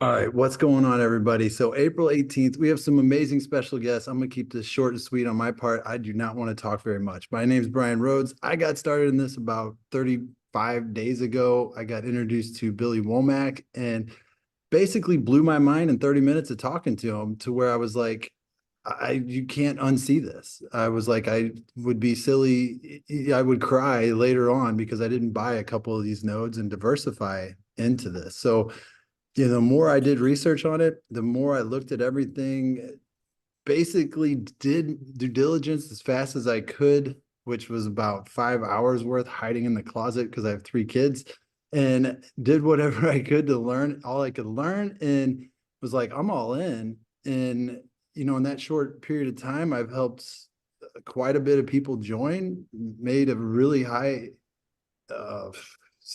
All right, what's going on, everybody? So April 18th, we have some amazing special guests. I'm going to keep this short and sweet on my part. I do not want to talk very much. My name is Brian Rhodes. I got started in this about 35 days ago. I got introduced to Billy Womack and basically blew my mind in 30 minutes of talking to him, to where I was like, you can't unsee this. I was like, I would be silly. I would cry later on because I didn't buy a couple of these nodes and diversify into this. So the more I did research on it, the more I looked at everything, basically did due diligence as fast as I could, which was about 5 hours worth hiding in the closet because I have 3 kids, and did whatever I could to learn all I could learn, and was like, I'm all in. And, in that short period of time, I've helped quite a bit of people join, made a really high uh,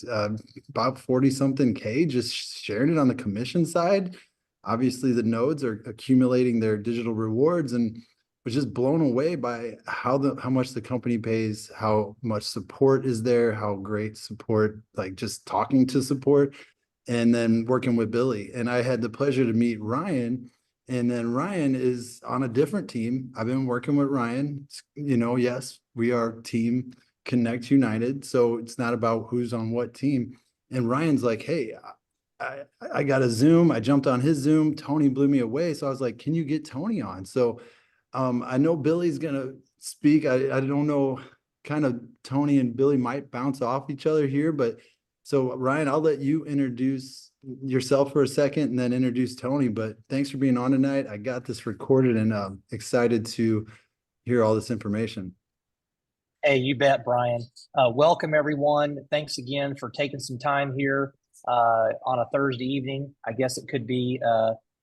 uh, about 40 something K just sharing it on the commission side. Obviously, the nodes are accumulating their digital rewards, and was just blown away by how much the company pays, how much support is there, how great support, like just talking to support, and then working with Billy. And I had the pleasure to meet Ryan. And then Ryan is on a different team. I've been working with Ryan. Yes, we are team Connect United. So it's not about who's on what team. And Ryan's like, hey, I got a Zoom. I jumped on his Zoom. Tony blew me away. So I was like, can you get Tony on? So I know Billy's going to speak. I don't know, kind of Tony and Billy might bounce off each other here. But so Ryan, I'll let you introduce yourself for a second and then introduce Tony. But thanks for being on tonight. I got this recorded and excited to hear all this information. Hey, you bet, Brian. Welcome, everyone. Thanks again for taking some time here on a Thursday evening. I guess it could be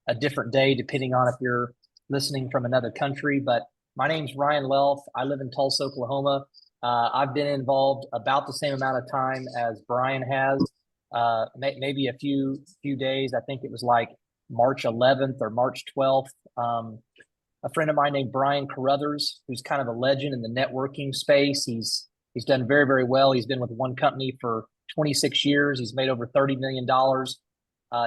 a different day depending on if you're listening from another country. But my name's Ryan Lelf. I live in Tulsa, Oklahoma. I've been involved about the same amount of time as Brian has, maybe a few days. I think it was like March 11th or March 12th. A friend of mine named Brian Carruthers, who's kind of a legend in the networking space. He's done very, very well. He's been with one company for 26 years. He's made over $30 million.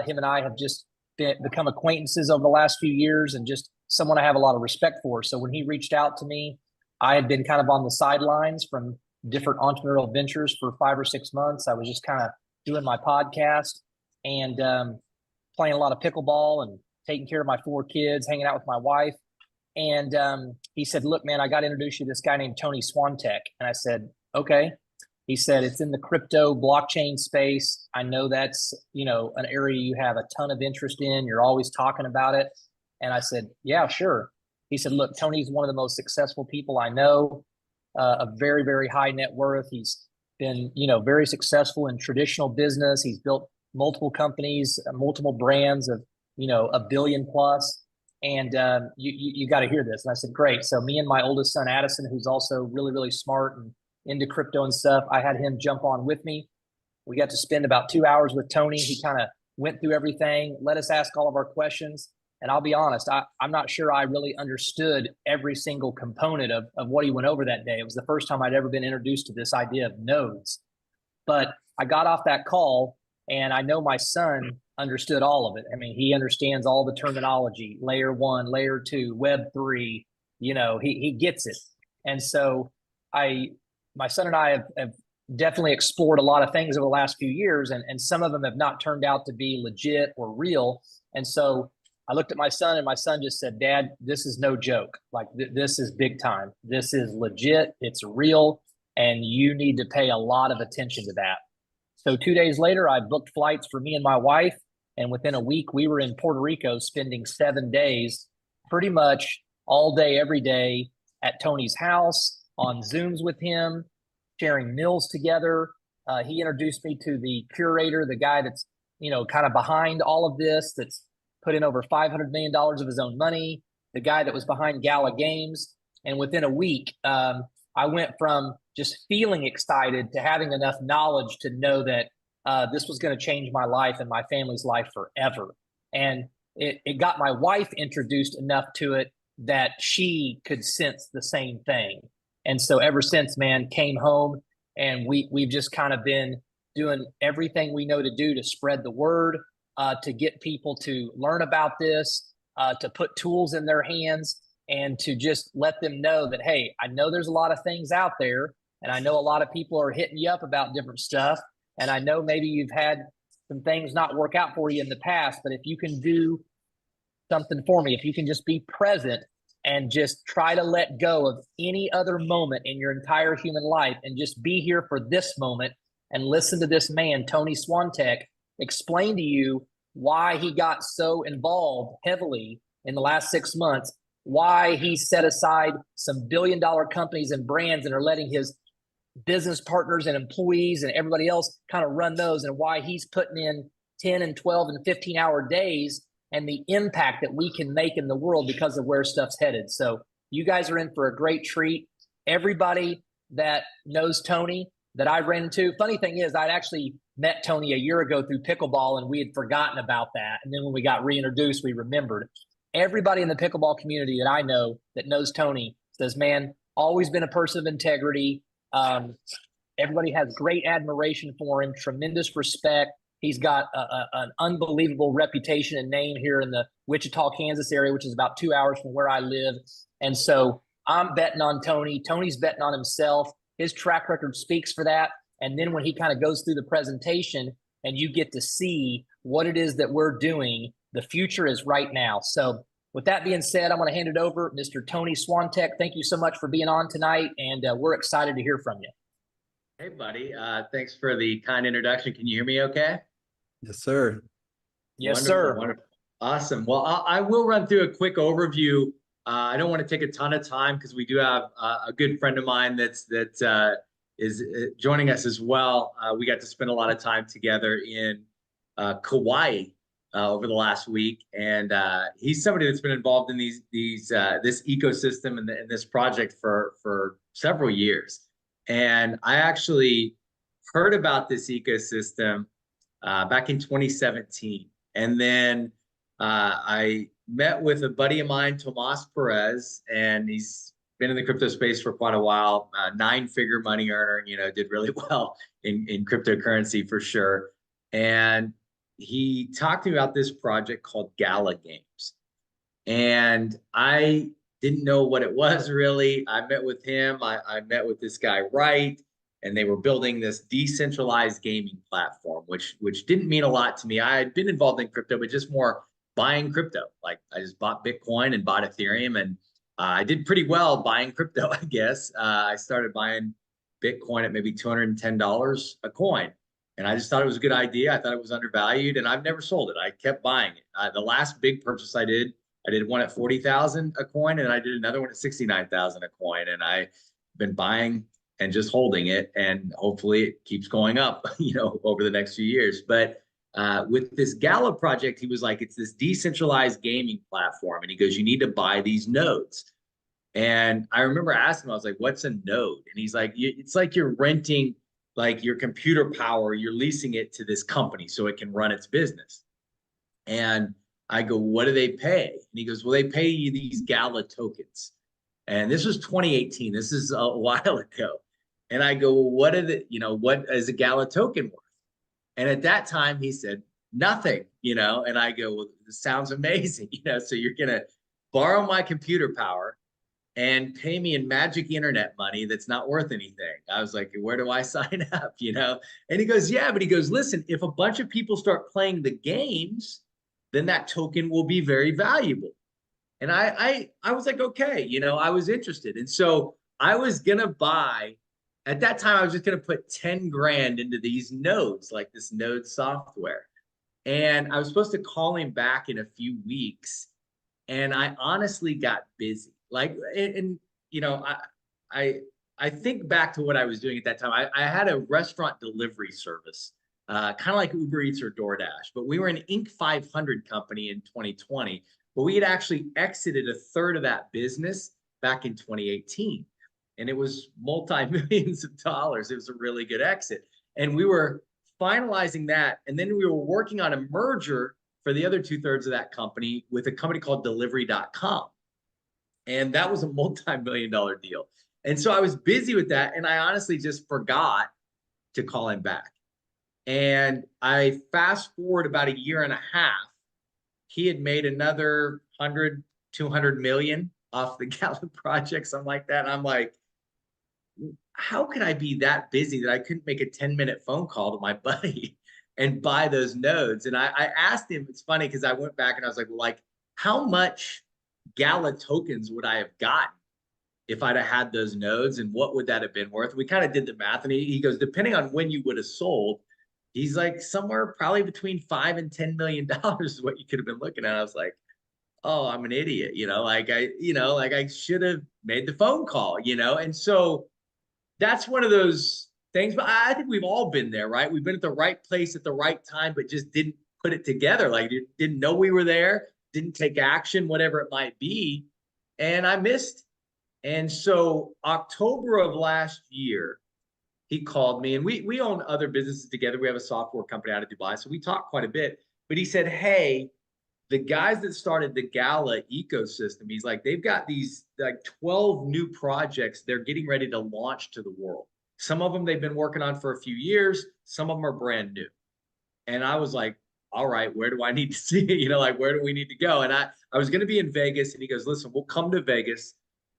Him and I have just become acquaintances over the last few years, and just someone I have a lot of respect for. So when he reached out to me, I had been kind of on the sidelines from different entrepreneurial ventures for 5 or 6 months. I was just kind of doing my podcast and playing a lot of pickleball and taking care of my 4 kids, hanging out with my wife. And he said, look, man, I got to introduce you to this guy named Tony Swantek. And I said, okay. He said, it's in the crypto blockchain space. I know that's, an area you have a ton of interest in. You're always talking about it. And I said, yeah, sure. He said, look, Tony's one of the most successful people I know, a very, very high net worth. He's been, very successful in traditional business. He's built multiple companies, multiple brands of, $1 billion plus. And you got to hear this. And I said, great. So me and my oldest son, Addison, who's also really, really smart and into crypto and stuff, I had him jump on with me. We got to spend about 2 hours with Tony. He kind of went through everything, let us ask all of our questions. And I'll be honest, I'm not sure I really understood every single component of what he went over that day. It was the first time I'd ever been introduced to this idea of nodes. But I got off that call, and I know my son understood all of it. I mean, he understands all the terminology, layer 1, layer 2, web 3, he gets it. And so my son and I have definitely explored a lot of things over the last few years, and some of them have not turned out to be legit or real. And so I looked at my son, and my son just said, Dad, this is no joke. Like this is big time. This is legit. It's real. And you need to pay a lot of attention to that. So 2 days later, I booked flights for me and my wife. And within a week, we were in Puerto Rico spending 7 days, pretty much all day, every day at Tony's house, on Zooms with him, sharing meals together. He introduced me to the curator, the guy that's, kind of behind all of this, that's put in over $500 million of his own money, the guy that was behind Gala Games. And within a week, I went from just feeling excited to having enough knowledge to know that this was going to change my life and my family's life forever. And it got my wife introduced enough to it that she could sense the same thing. And so ever since, man, came home, and we've just kind of been doing everything we know to do to spread the word, to get people to learn about this, to put tools in their hands, and to just let them know that, hey, I know there's a lot of things out there, and I know a lot of people are hitting you up about different stuff. And I know maybe you've had some things not work out for you in the past, but if you can do something for me, if you can just be present and just try to let go of any other moment in your entire human life and just be here for this moment and listen to this man, Tony Swantek, explain to you why he got so involved heavily in the last 6 months, why he set aside some billion-dollar companies and brands and are letting his business partners and employees and everybody else kind of run those, and why he's putting in 10 and 12 and 15-hour days and the impact that we can make in the world because of where stuff's headed. So you guys are in for a great treat. Everybody that knows Tony that I ran into, funny thing is, I'd actually met Tony a year ago through pickleball, and we had forgotten about that. And then when we got reintroduced, we remembered. Everybody in the pickleball community that I know that knows Tony says, man, always been a person of integrity. Everybody has great admiration for him, tremendous respect. He's got an unbelievable reputation and name here in the Wichita, Kansas area, which is about 2 hours from where I live. And so I'm betting on Tony. Tony's betting on himself. His track record speaks for that. And then when he kind of goes through the presentation and you get to see what it is that we're doing, the future is right now. So with that being said, I'm going to hand it over. Mr. Tony Swantek, thank you so much for being on tonight, and we're excited to hear from you. Hey, buddy. Thanks for the kind introduction. Can you hear me okay? Yes, sir. Yes, Wonderful, sir. wonderful. Awesome. Well, I will run through a quick overview. I don't want to take a ton of time because we do have a good friend of mine that is joining us as well. We got to spend a lot of time together in Kauai over the last week, and he's somebody that's been involved in this ecosystem and this project for several years. And I actually heard about this ecosystem back in 2017, and then I met with a buddy of mine, Tomas Perez, and he's been in the crypto space for quite a while. 9-figure money earner, did really well in cryptocurrency for sure. And he talked to me about this project called Gala Games. And I didn't know what it was really. I met with him. I met with this guy, Wright, and they were building this decentralized gaming platform, which didn't mean a lot to me. I had been involved in crypto, but just more buying crypto. Like I just bought Bitcoin and bought Ethereum, and I did pretty well buying crypto, I guess. I started buying Bitcoin at maybe $210 a coin. And I just thought it was a good idea. I thought it was undervalued, and I've never sold it. I kept buying it. The last big purchase I did one at 40,000 a coin, and I did another one at 69,000 a coin. And I've been buying and just holding it, and hopefully it keeps going up, over the next few years. But with this Gala project, he was like, it's this decentralized gaming platform. And he goes, you need to buy these nodes. And I remember asking him, I was like, what's a node? And he's like, it's like you're renting like your computer power, you're leasing it to this company so it can run its business. And I go, what do they pay? And he goes, well, they pay you these Gala tokens. And this was 2018. This is a while ago. And I go, well, what is a Gala token worth? And at that time he said, nothing, and I go, well, this sounds amazing. So you're going to borrow my computer power and pay me in magic internet money that's not worth anything. I was like, where do I sign up? And he goes, yeah, but he goes, listen, if a bunch of people start playing the games, then that token will be very valuable. And I was like, okay, I was interested. And so I was gonna buy, at that time, I was just gonna put 10 grand into these nodes, like this node software. And I was supposed to call him back in a few weeks. And I honestly got busy. Like, and I think back to what I was doing at that time. I had a restaurant delivery service, kind of like Uber Eats or DoorDash, but we were an Inc. 500 company in 2020, but we had actually exited a third of that business back in 2018. And it was multi-millions of dollars. It was a really good exit. And we were finalizing that. And then we were working on a merger for the other 2/3 of that company with a company called delivery.com. And that was a multi-million-dollar deal. And so I was busy with that. And I honestly just forgot to call him back. And I fast forward about a year and a half, he had made another 100, 200 million off the Gallup project, something like that. And I'm like, how could I be that busy that I couldn't make a 10-minute phone call to my buddy and buy those nodes? And I asked him, it's funny because I went back and I was like, well, like, how much Gala tokens would I have gotten if I'd have had those nodes, and what would that have been worth? We kind of did the math, and he goes, depending on when you would have sold, he's like, somewhere probably between $5 and $10 million is what you could have been looking at. I was like, oh, I'm an idiot, like I should have made the phone call, and so that's one of those things. But I think we've all been there, right? We've been at the right place at the right time, but just didn't put it together. Like, didn't know we were there, didn't take action, whatever it might be, and I missed. And so October of last year, he called me, and we own other businesses together. We have a software company out of Dubai, so we talk quite a bit. But he said, hey, the guys that started the Gala ecosystem, he's like, they've got these like 12 new projects they're getting ready to launch to the world. Some of them they've been working on for a few years. Some of them are brand new. And I was like, all right, where do I need to see it? Like, where do we need to go? And I was going to be in Vegas, and he goes, listen, we'll come to Vegas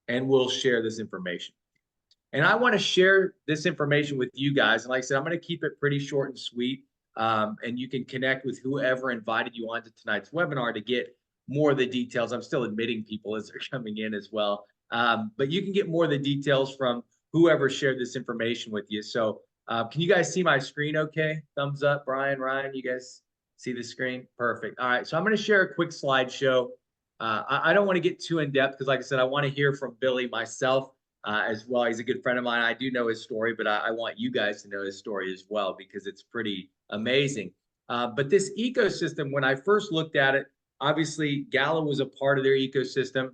and we'll share this information. And I want to share this information with you guys. And like I said, I'm going to keep it pretty short and sweet. And you can connect with whoever invited you onto tonight's webinar to get more of the details. I'm still admitting people as they're coming in as well. But you can get more of the details from whoever shared this information with you. So can you guys see my screen okay? Thumbs up, Brian, Ryan, you guys see the screen? Perfect. All right, so I'm going to share a quick slideshow. I don't want to get too in depth because, like I said, I want to hear from Billy myself as well. He's a good friend of mine. I do know his story, but I want you guys to know his story as well because it's pretty amazing. But this ecosystem, when I first looked at it, obviously Gala was a part of their ecosystem,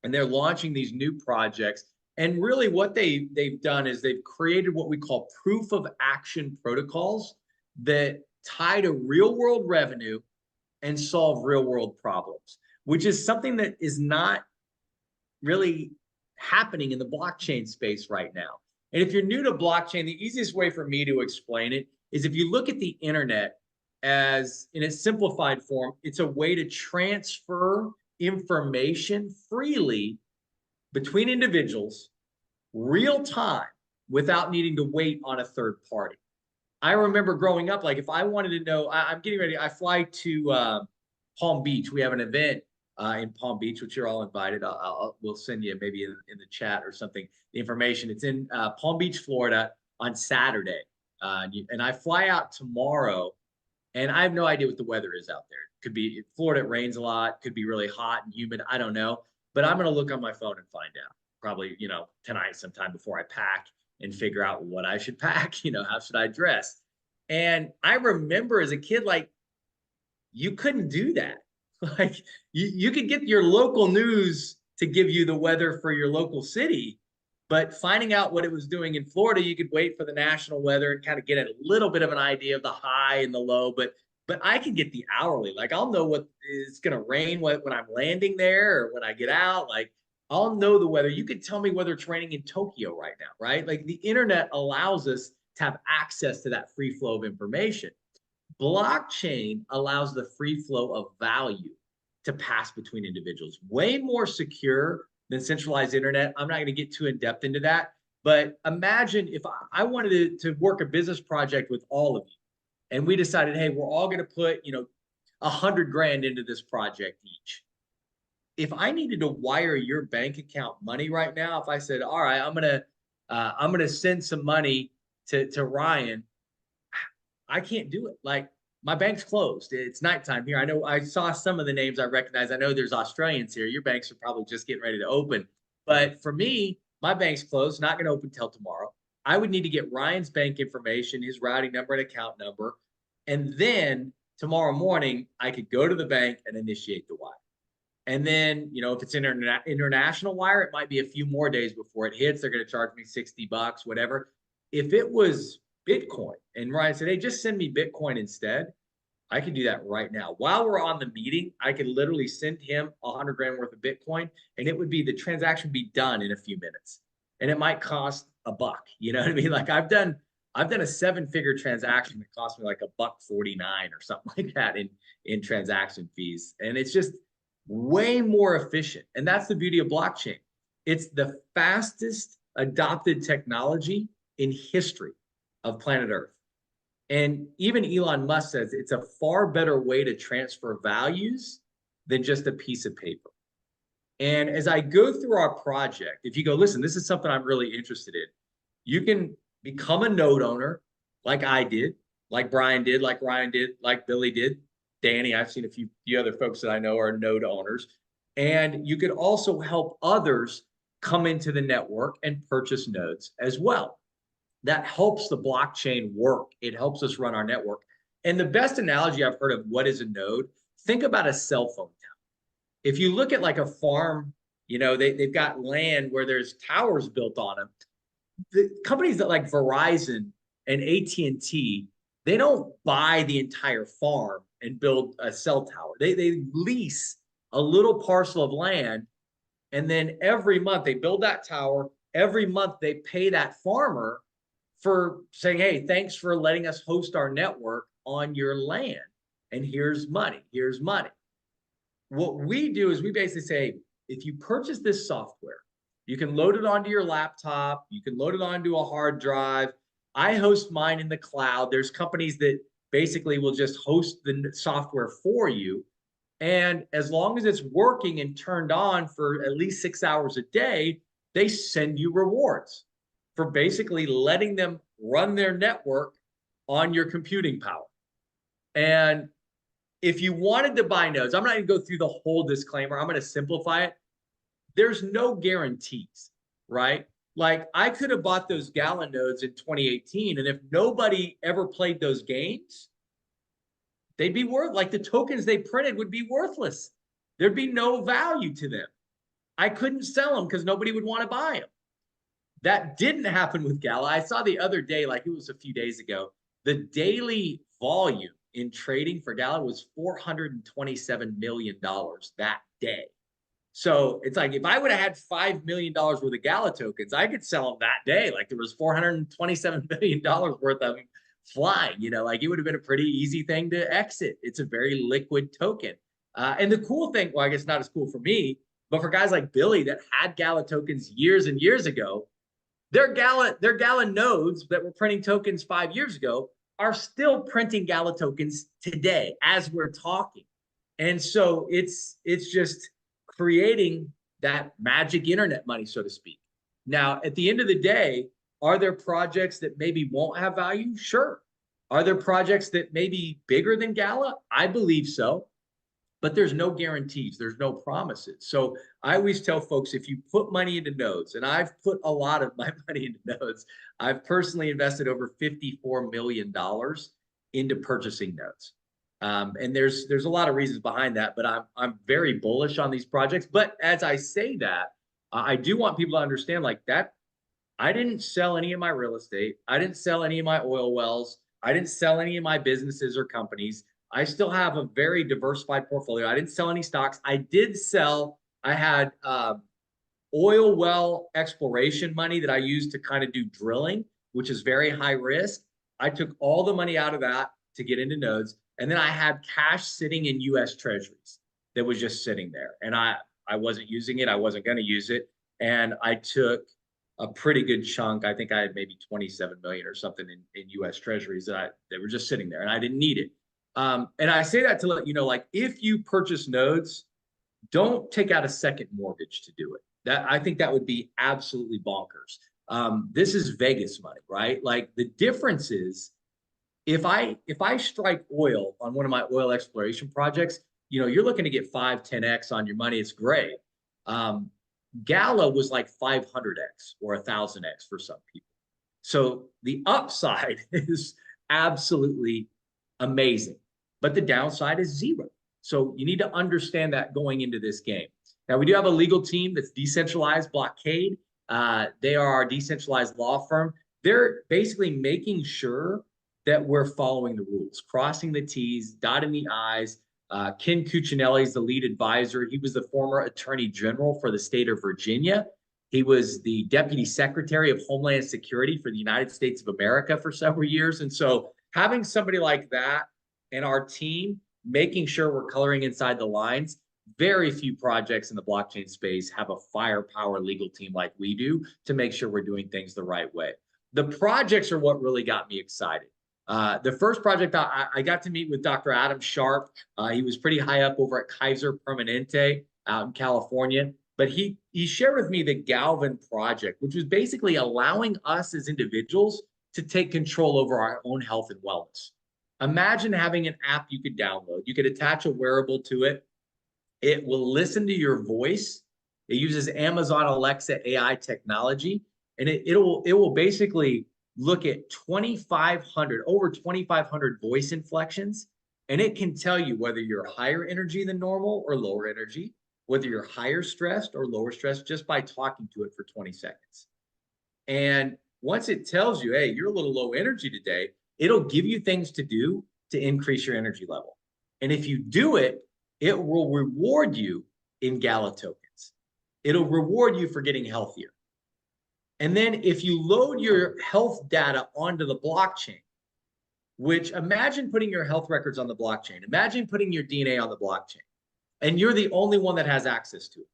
and they're launching these new projects. And really what they've done is they've created what we call proof of action protocols that tie to real world revenue and solve real world problems, which is something that is not really happening in the blockchain space right now. And if you're new to blockchain, the easiest way for me to explain it is if you look at the internet as in a simplified form, it's a way to transfer information freely between individuals, real time, without needing to wait on a third party. I remember growing up, like if I wanted to know, I'm getting ready, I fly to Palm Beach. We have an event in Palm Beach, which you're all invited. We'll send you maybe in the chat or something, the information. It's in Palm Beach, Florida on Saturday. And I fly out tomorrow, and I have no idea what the weather is out there. It could be Florida, it rains a lot, could be really hot and humid. I don't know, but I'm going to look on my phone and find out probably, tonight sometime before I pack and figure out what I should pack, how should I dress? And I remember as a kid, like, you couldn't do that. Like you could get your local news to give you the weather for your local city, but finding out what it was doing in Florida, you could wait for the national weather and kind of get a little bit of an idea of the high and the low. But I can get the hourly. Like I'll know what is going to rain when I'm landing there or when I get out. Like I'll know the weather. You could tell me whether it's raining in Tokyo right now, right? Like the internet allows us to have access to that free flow of information. Blockchain allows the free flow of value to pass between individuals. Way more secure than centralized internet. I'm not going to get too in depth into that, but imagine if I wanted to work a business project with all of you, and we decided, hey, we're all going to put, $100 grand into this project each. If I needed to wire your bank account money right now, if I said, all right, I'm gonna send some money to Ryan, I can't do it. Like my bank's closed. It's nighttime here. I know I saw some of the names I recognize. I know there's Australians here. Your banks are probably just getting ready to open. But for me, my bank's closed, not going to open till tomorrow. I would need to get Ryan's bank information, his routing number and account number. And then tomorrow morning, I could go to the bank and initiate the wire. And then, if it's international wire, it might be a few more days before it hits. They're going to charge me $60, whatever. If it was Bitcoin and Ryan said, hey, just send me Bitcoin instead, I can do that right now. While we're on the meeting, I could literally send him $100 grand worth of Bitcoin, and the transaction would be done in a few minutes. And it might cost $1. You know what I mean? Like I've done I've done a 7-figure transaction that cost me like $1.49 or something like that in transaction fees. And it's just way more efficient. And that's the beauty of blockchain. It's the fastest adopted technology in history of planet Earth. And even Elon Musk says it's a far better way to transfer values than just a piece of paper. And as I go through our project, if you go, listen, this is something I'm really interested in, you can become a node owner like I did, like Brian did, like Ryan did, like Billy did, Danny. I've seen a few other folks that I know are node owners. And you could also help others come into the network and purchase nodes as well. That helps the blockchain work. It helps us run our network. And the best analogy I've heard of what is a node, think about a cell phone tower. If you look at like a farm, you know, they've got land where there's towers built on them. The companies that like Verizon and AT&T, they don't buy the entire farm and build a cell tower. They lease a little parcel of land, and then every month they build that tower. Every month they pay that farmer for saying, hey, thanks for letting us host our network on your land. And here's money, here's money. What we do is we basically say, if you purchase this software, you can load it onto your laptop, you can load it onto a hard drive. I host mine in the cloud. There's companies that basically will just host the software for you. And as long as it's working and turned on for at least 6 hours a day, they send you rewards for basically letting them run their network on your computing power. And if you wanted to buy nodes, I'm not going to go through the whole disclaimer. I'm going to simplify it. There's no guarantees, right? Like I could have bought those Gala nodes in 2018, and if nobody ever played those games, they'd be worth, like the tokens they printed would be worthless. There'd be no value to them. I couldn't sell them because nobody would want to buy them. That didn't happen with Gala. I saw the other day, like it was a few days ago, the daily volume in trading for Gala was $427 million that day. So it's like if I would have had $5 million worth of Gala tokens, I could sell them that day. Like there was $427 million worth of them flying, you know, like it would have been a pretty easy thing to exit. It's a very liquid token. And the cool thing, well, I guess not as cool for me, but for guys like Billy that had Gala tokens years and years ago, their Gala nodes that were printing tokens 5 years ago are still printing Gala tokens today as we're talking. And so it's just creating that magic internet money, so to speak. Now, at the end of the day, are there projects that maybe won't have value? Sure. Are there projects that may be bigger than Gala? I believe so. But there's no guarantees. There's no promises. So I always tell folks, if you put money into nodes, and I've put a lot of my money into nodes, I've personally invested over $54 million into purchasing nodes. And there's a lot of reasons behind that, but I'm very bullish on these projects. But as I say that, I do want people to understand like that. I didn't sell any of my real estate. I didn't sell any of my oil wells. I didn't sell any of my businesses or companies. I still have a very diversified portfolio. I didn't sell any stocks. I did sell, I had oil well exploration money that I used to kind of do drilling, which is very high risk. I took all the money out of that to get into nodes. And then I had cash sitting in US treasuries that was just sitting there. And I wasn't using it. I wasn't going to use it. And I took a pretty good chunk. I think I had maybe 27 million or something in US treasuries that were just sitting there and I didn't need it. And I say that to let you know, like if you purchase nodes, don't take out a second mortgage to do it. I think that would be absolutely bonkers. This is Vegas money, right? Like the difference is if I strike oil on one of my oil exploration projects, you know, you're looking to get 5, 10x on your money. It's great. Gala was like 500x or 1,000x for some people. So the upside is absolutely amazing, but the downside is zero. So you need to understand that going into this game. Now, we do have a legal team that's decentralized Blockade. They are our decentralized law firm. They're basically making sure that we're following the rules, crossing the T's, dotting the I's. Ken Cuccinelli is the lead advisor. He was the former attorney general for the state of Virginia. He was the Deputy Secretary of Homeland Security for the United States of America for several years. And so having somebody like that in our team, making sure we're coloring inside the lines, very few projects in the blockchain space have a firepower legal team like we do to make sure we're doing things the right way. The projects are what really got me excited. The first project, I got to meet with Dr. Adam Sharp. He was pretty high up over at Kaiser Permanente out in California. But he shared with me the Galvin project, which was basically allowing us as individuals to take control over our own health and wellness. Imagine having an app you could download. You could attach a wearable to it. It will listen to your voice. It uses Amazon Alexa AI technology, and it will basically look at over 2,500 voice inflections, and it can tell you whether you're higher energy than normal or lower energy, whether you're higher stressed or lower stressed, just by talking to it for 20 seconds. And once it tells you, hey, you're a little low energy today, it'll give you things to do to increase your energy level. And if you do it, it will reward you in Gala tokens. It'll reward you for getting healthier. And then if you load your health data onto the blockchain, which imagine putting your health records on the blockchain, imagine putting your DNA on the blockchain, and you're the only one that has access to it.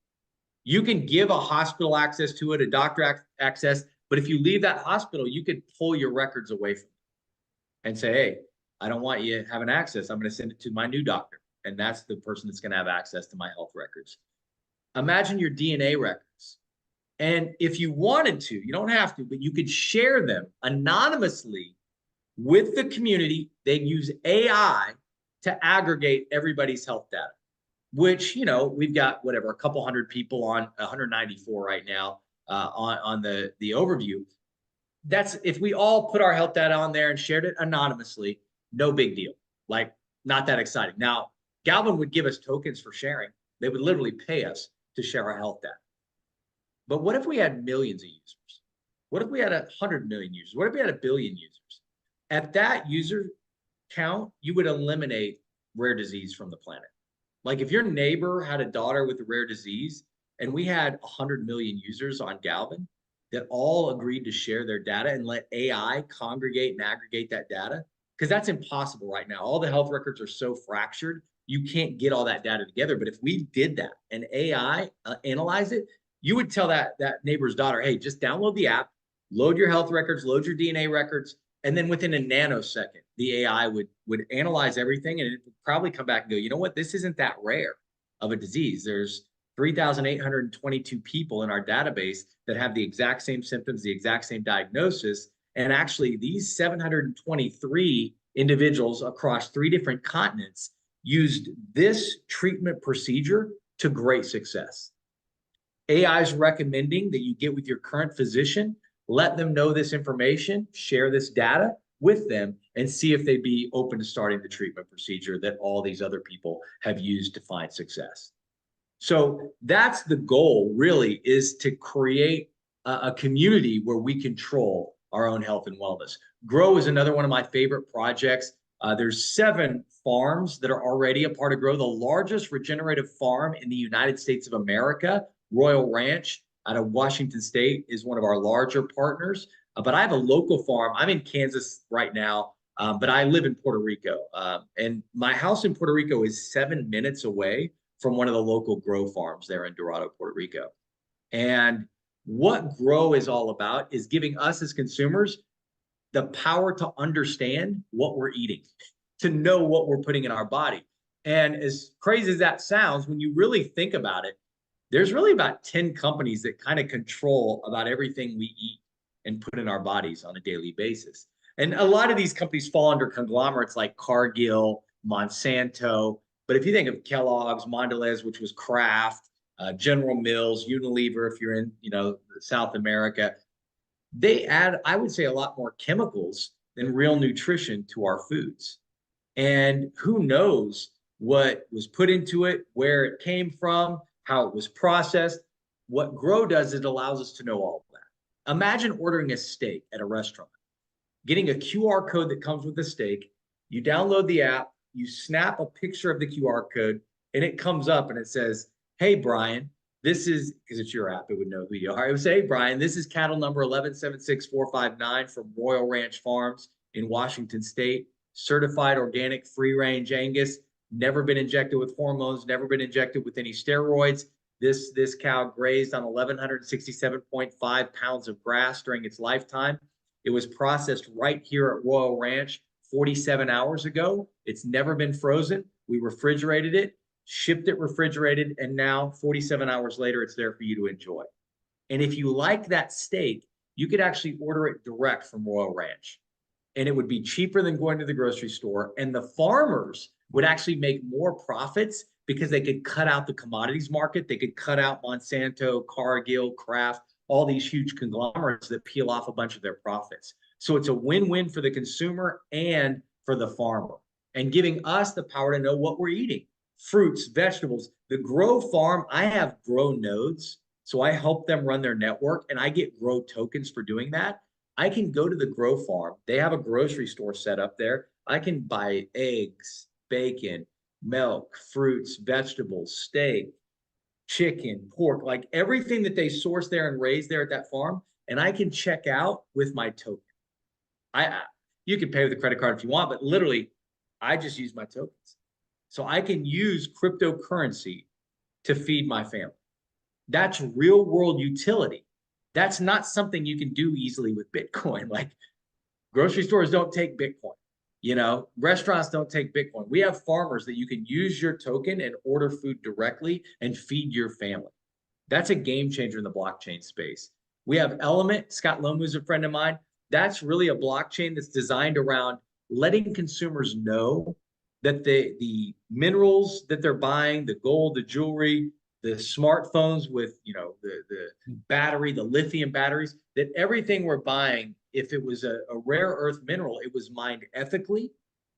You can give a hospital access to it, a doctor access, but if you leave that hospital, you could pull your records away from it and say, hey, I don't want you having access. I'm going to send it to my new doctor. And that's the person that's going to have access to my health records. Imagine your DNA records. And if you wanted to, you don't have to, but you could share them anonymously with the community. They'd use AI to aggregate everybody's health data, which, you know, we've got whatever, a couple hundred people on 194 right now on the overview. That's if we all put our health data on there and shared it anonymously, no big deal. Like, not that exciting. Now, Galvin would give us tokens for sharing. They would literally pay us to share our health data. But what if we had millions of users? What if we had 100 million users? What if we had 1 billion users? At that user count, you would eliminate rare disease from the planet. Like if your neighbor had a daughter with a rare disease and we had 100 million users on Galvin that all agreed to share their data and let AI congregate and aggregate that data, because that's impossible right now. All the health records are so fractured, you can't get all that data together. But if we did that and AI analyze it, you would tell that neighbor's daughter, hey, just download the app, load your health records, load your DNA records, and then within a nanosecond, the AI would analyze everything, and it would probably come back and go, you know what, this isn't that rare of a disease. There's 3,822 people in our database that have the exact same symptoms, the exact same diagnosis. And actually, these 723 individuals across 3 different continents used this treatment procedure to great success. AI is recommending that you get with your current physician, let them know this information, share this data with them, and see if they'd be open to starting the treatment procedure that all these other people have used to find success. So that's the goal, really, is to create a community where we control our own health and wellness. Grow is another one of my favorite projects. There's 7 farms that are already a part of Grow. The largest regenerative farm in the United States of America, Royal Ranch out of Washington State, is one of our larger partners. But I have a local farm. I'm in Kansas right now, but I live in Puerto Rico. And my house in Puerto Rico is 7 minutes away from one of the local Grow farms there in Dorado, Puerto Rico. And what Grow is all about is giving us as consumers the power to understand what we're eating, to know what we're putting in our body. And as crazy as that sounds, when you really think about it, there's really about 10 companies that kind of control about everything we eat and put in our bodies on a daily basis. And a lot of these companies fall under conglomerates like Cargill, Monsanto. But if you think of Kellogg's, Mondelez, which was Kraft, General Mills, Unilever, if you're in, South America, they add, I would say, a lot more chemicals than real nutrition to our foods. And who knows what was put into it, where it came from, how it was processed. What Grow does is it allows us to know all of that. Imagine ordering a steak at a restaurant, getting a QR code that comes with the steak. You download the app, you snap a picture of the QR code, and it comes up and it says, hey, Brian, This is, because it's your app, it would know who you are. I would say, Brian, this is cattle number 1176459 from Royal Ranch Farms in Washington State. Certified organic free range Angus, never been injected with hormones, never been injected with any steroids. This cow grazed on 1,167.5 pounds of grass during its lifetime. It was processed right here at Royal Ranch 47 hours ago. It's never been frozen. We refrigerated it, shipped it refrigerated, and now 47 hours later, it's there for you to enjoy. And if you like that steak, you could actually order it direct from Royal Ranch. And it would be cheaper than going to the grocery store. And the farmers would actually make more profits because they could cut out the commodities market. They could cut out Monsanto, Cargill, Kraft, all these huge conglomerates that peel off a bunch of their profits. So it's a win-win for the consumer and for the farmer, and giving us the power to know what we're eating. Fruits, vegetables. The Grow Farm, I have Grow nodes, so I help them run their network, and I get Grow tokens for doing that. I can go to the Grow Farm. They have a grocery store set up there. I can buy eggs, bacon, milk, fruits, vegetables, steak, chicken, pork, like everything that they source there and raise there at that farm. And I can check out with my token. You can pay with a credit card if you want, but literally, I just use my tokens. So I can use cryptocurrency to feed my family. That's real world utility. That's not something you can do easily with Bitcoin. Like grocery stores don't take Bitcoin. You know, restaurants don't take Bitcoin. We have farmers that you can use your token and order food directly and feed your family. That's a game changer in the blockchain space. We have Element. Scott Lomu is a friend of mine. That's really a blockchain that's designed around letting consumers know that the minerals that they're buying, the gold, the jewelry, the smartphones with, you know, the battery, the lithium batteries, that everything we're buying, if it was a rare earth mineral, it was mined ethically.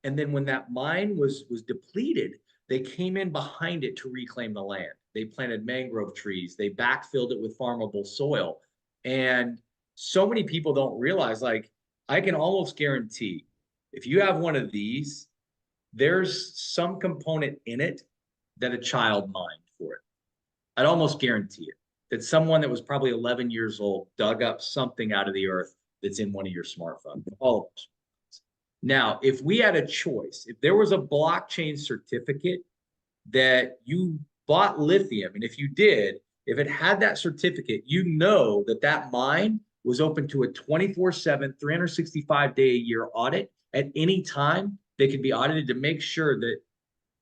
And then when that mine was depleted, they came in behind it to reclaim the land. They planted mangrove trees. They backfilled it with farmable soil. And so many people don't realize, like, I can almost guarantee if you have one of these, there's some component in it that a child mined for it. I'd almost guarantee it, that someone that was probably 11 years old dug up something out of the earth that's in one of your smartphones, all of us. Now, if we had a choice, if there was a blockchain certificate that you bought lithium, and if you did, if it had that certificate, you know that that mine was open to a 24/7, 365-day-a-year audit. At any time, they could be audited to make sure that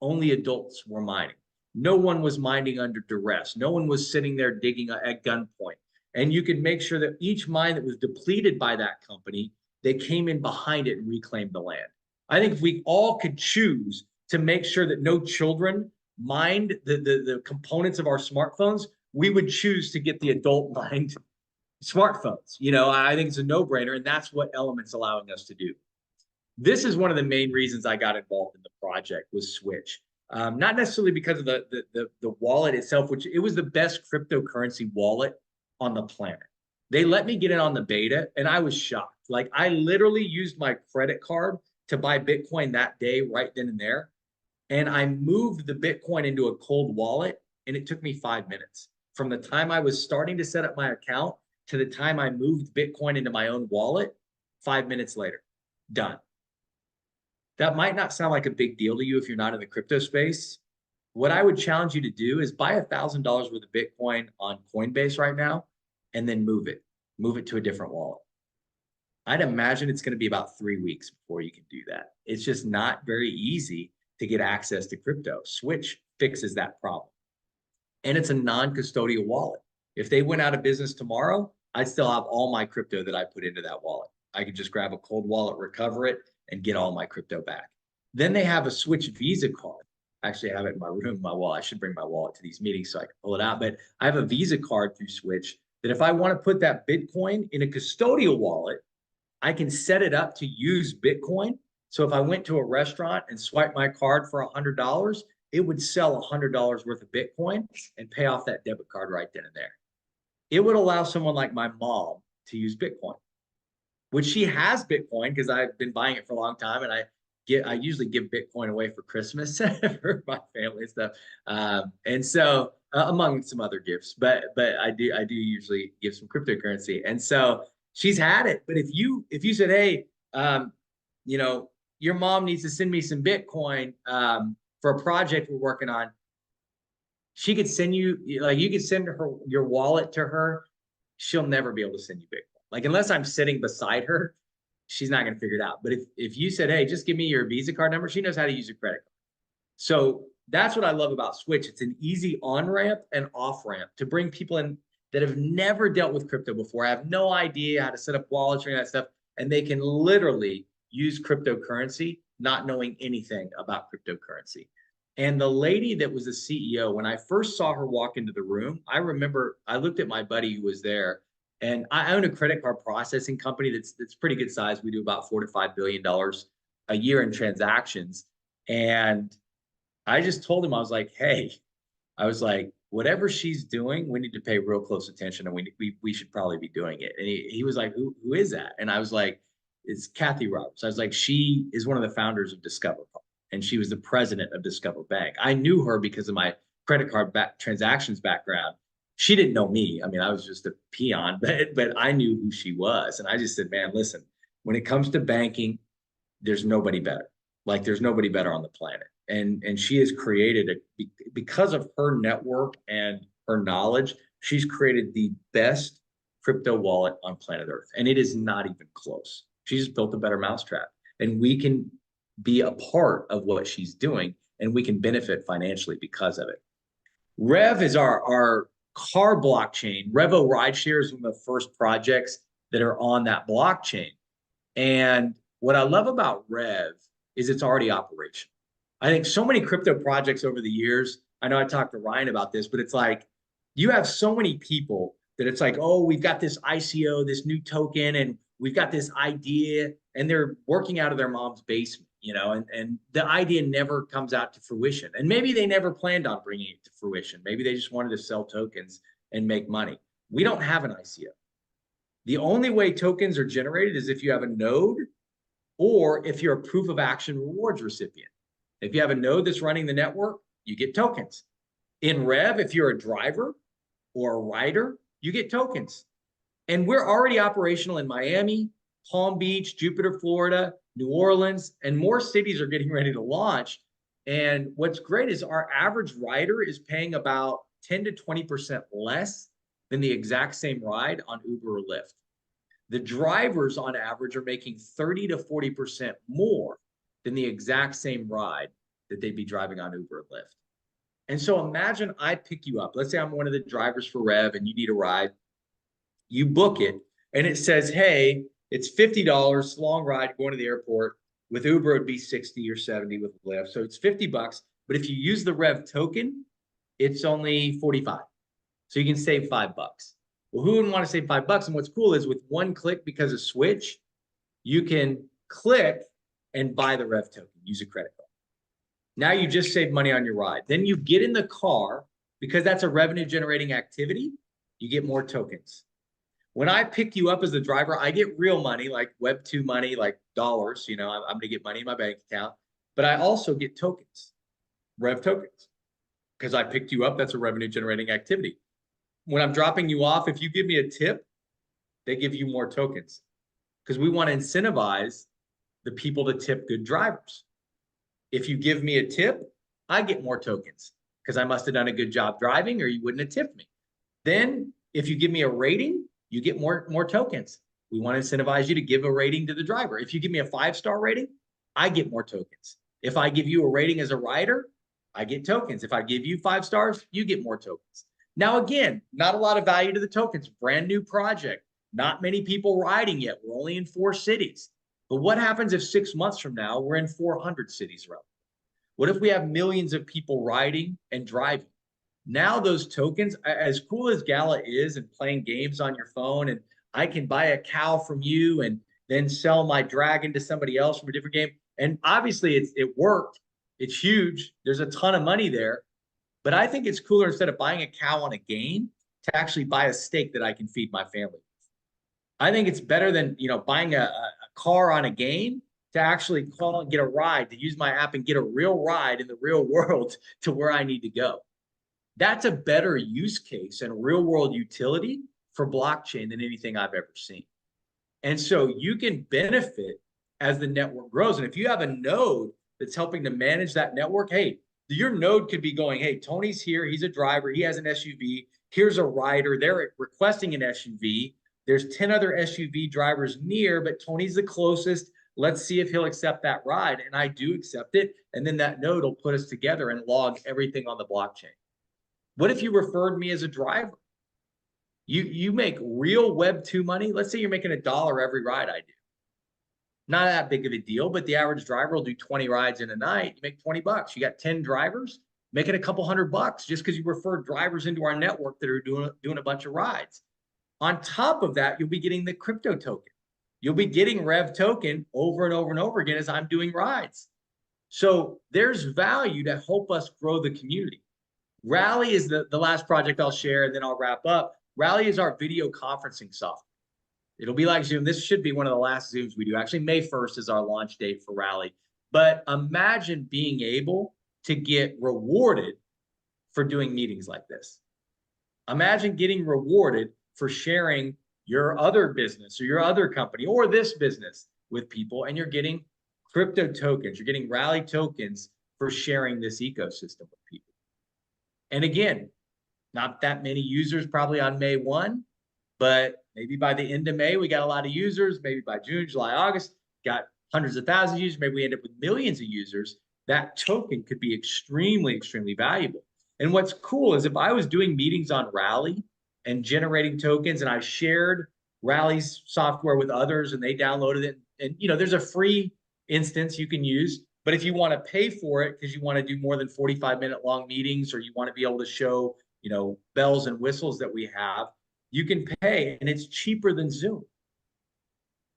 only adults were mining. No one was mining under duress. No one was sitting there digging at gunpoint. And you could make sure that each mine that was depleted by that company, they came in behind it and reclaimed the land. I think if we all could choose to make sure that no children mined the components of our smartphones, we would choose to get the adult mined smartphones. You know, I think it's a no-brainer, and that's what Element's allowing us to do. This is one of the main reasons I got involved in the project with Switch. Not necessarily because of the wallet itself, which it was the best cryptocurrency wallet on the planet. They let me get in on the beta, and I was shocked. Like, I literally used my credit card to buy Bitcoin that day, right then and there. And I moved the Bitcoin into a cold wallet, and it took me 5 minutes. From the time I was starting to set up my account to the time I moved Bitcoin into my own wallet, 5 minutes later, done. That might not sound like a big deal to you if you're not in the crypto space. What I would challenge you to do is buy $1,000 worth of Bitcoin on Coinbase right now, and then move it to a different wallet. I'd imagine it's going to be about 3 weeks before you can do that. It's just not very easy to get access to crypto. Switch fixes that problem. And it's a non-custodial wallet. If they went out of business tomorrow, I'd still have all my crypto that I put into that wallet. I could just grab a cold wallet, recover it, and get all my crypto back. Then they have a Switch Visa card. Actually, I have it in my room, my wallet. I should bring my wallet to these meetings so I can pull it out. But I have a Visa card through Switch that if I want to put that Bitcoin in a custodial wallet, I can set it up to use Bitcoin. So if I went to a restaurant and swiped my card for $100, it would sell $100 worth of Bitcoin and pay off that debit card right then and there. It would allow someone like my mom to use Bitcoin, which she has Bitcoin because I've been buying it for a long time, and I usually give Bitcoin away for Christmas for my family and stuff. And so among some other gifts, but I do usually give some cryptocurrency. And so she's had it. But if you said, hey, you know, your mom needs to send me some Bitcoin for a project we're working on, she could send you, like, you could send her your wallet to her. She'll never be able to send you Bitcoin. Like, unless I'm sitting beside her, she's not going to figure it out. But if you said, hey, just give me your Visa card number, she knows how to use your credit card. So that's what I love about Switch. It's an easy on ramp and off ramp to bring people in that have never dealt with crypto before. I have no idea how to set up wallets or any of that stuff. And they can literally use cryptocurrency, not knowing anything about cryptocurrency. And the lady that was the CEO, when I first saw her walk into the room, I remember I looked at my buddy who was there, and I own a credit card processing company that's pretty good size. We do about $4 to $5 billion a year in transactions. And I just told him, I was like, hey, I was like, whatever she's doing, we need to pay real close attention, and we should probably be doing it. And he was like, who is that? And I was like, it's Kathy Roberts. I was like, she is one of the founders of Discover, and she was the president of Discover Bank. I knew her because of my credit card transactions background. She didn't know me. I mean, I was just a peon, but I knew who she was. And I just said, man, listen, when it comes to banking, there's nobody better. Like, there's nobody better on the planet. And she has created because of her network and her knowledge, she's created the best crypto wallet on planet Earth. And it is not even close. She's built a better mousetrap, and we can be a part of what she's doing, and we can benefit financially because of it. Rev is our car blockchain. Revo Rideshare is one of the first projects that are on that blockchain. And what I love about Rev is it's already operational. I think so many crypto projects over the years, I know I talked to Ryan about this, but it's like you have so many people that it's like, oh, we've got this ICO, this new token, and we've got this idea, and they're working out of their mom's basement, you know, and the idea never comes out to fruition. And maybe they never planned on bringing it to fruition. Maybe they just wanted to sell tokens and make money. We don't have an ICO. The only way tokens are generated is if you have a node, or if you're a proof of action rewards recipient. If you have a node that's running the network, you get tokens. In Rev, if you're a driver or a rider, you get tokens. And we're already operational in Miami, Palm Beach, Jupiter, Florida, New Orleans, and more cities are getting ready to launch. And what's great is our average rider is paying about 10 to 20% less than the exact same ride on Uber or Lyft. The drivers on average are making 30 to 40% more than the exact same ride that they'd be driving on Uber and Lyft. And so imagine I pick you up. Let's say I'm one of the drivers for Rev and you need a ride. You book it and it says, hey, it's $50, long ride going to the airport. With Uber, it'd be 60 or 70 with Lyft. So it's $50. But if you use the Rev token, it's only 45. So you can save $5. Well, who wouldn't want to save $5? And what's cool is with one click, because of Switch, you can click and buy the Rev token, use a credit card. Now you just save money on your ride. Then you get in the car, because that's a revenue generating activity, you get more tokens. When I pick you up as a driver, I get real money, like Web2 money, like dollars, you know, I'm going to get money in my bank account, but I also get tokens, Rev tokens, because I picked you up. That's a revenue generating activity. When I'm dropping you off, if you give me a tip, they give you more tokens, because we want to incentivize the people to tip good drivers. If you give me a tip, I get more tokens because I must have done a good job driving or you wouldn't have tipped me. Then if you give me a rating, you get more tokens. We want to incentivize you to give a rating to the driver. If you give me a 5-star rating, I get more tokens. If I give you a rating as a rider, I get tokens. If I give you 5 stars, you get more tokens. Now, again, not a lot of value to the tokens. Brand new project. Not many people riding yet. We're only in 4 cities. But what happens if 6 months from now, we're in 400 cities around? What if we have millions of people riding and driving? Now those tokens, as cool as Gala is and playing games on your phone, and I can buy a cow from you and then sell my dragon to somebody else from a different game. And obviously it worked. It's huge. There's a ton of money there. But I think it's cooler, instead of buying a cow on a game, to actually buy a steak that I can feed my family. I think it's better than, you know, buying a car on a game, to actually call and get a ride, to use my app and get a real ride in the real world to where I need to go. That's a better use case and real world utility for blockchain than anything I've ever seen. And so you can benefit as the network grows. And if you have a node that's helping to manage that network, hey, your node could be going, hey, Tony's here. He's a driver. He has an SUV. Here's a rider. They're requesting an SUV. There's 10 other SUV drivers near, but Tony's the closest. Let's see if he'll accept that ride. And I do accept it. And then that node will put us together and log everything on the blockchain. What if you referred me as a driver? You make real Web 2 money. Let's say you're making $1 every ride I do. Not that big of a deal, but the average driver will do 20 rides in a night. You make 20 bucks. You got 10 drivers, making a couple $100 just because you referred drivers into our network that are doing a bunch of rides. On top of that, you'll be getting the crypto token. You'll be getting Rev token over and over and over again as I'm doing rides. So there's value to help us grow the community. Rally is the last project I'll share, and then I'll wrap up. Rally is our video conferencing software. It'll be like Zoom. This should be one of the last Zooms we do. Actually, May 1st is our launch date for Rally. But imagine being able to get rewarded for doing meetings like this. Imagine getting rewarded for sharing your other business or your other company or this business with people, and you're getting crypto tokens. You're getting Rally tokens for sharing this ecosystem with people. And again, not that many users probably on May 1, but maybe by the end of May, we got a lot of users. Maybe by June, July, August, got hundreds of thousands of users. Maybe we end up with millions of users. That token could be extremely, extremely valuable. And what's cool is if I was doing meetings on Rally and generating tokens and I shared Rally's software with others and they downloaded it, and there's a free instance you can use. But if you want to pay for it because you want to do more than 45-minute long meetings, or you want to be able to show bells and whistles that we have, you can pay, and it's cheaper than Zoom.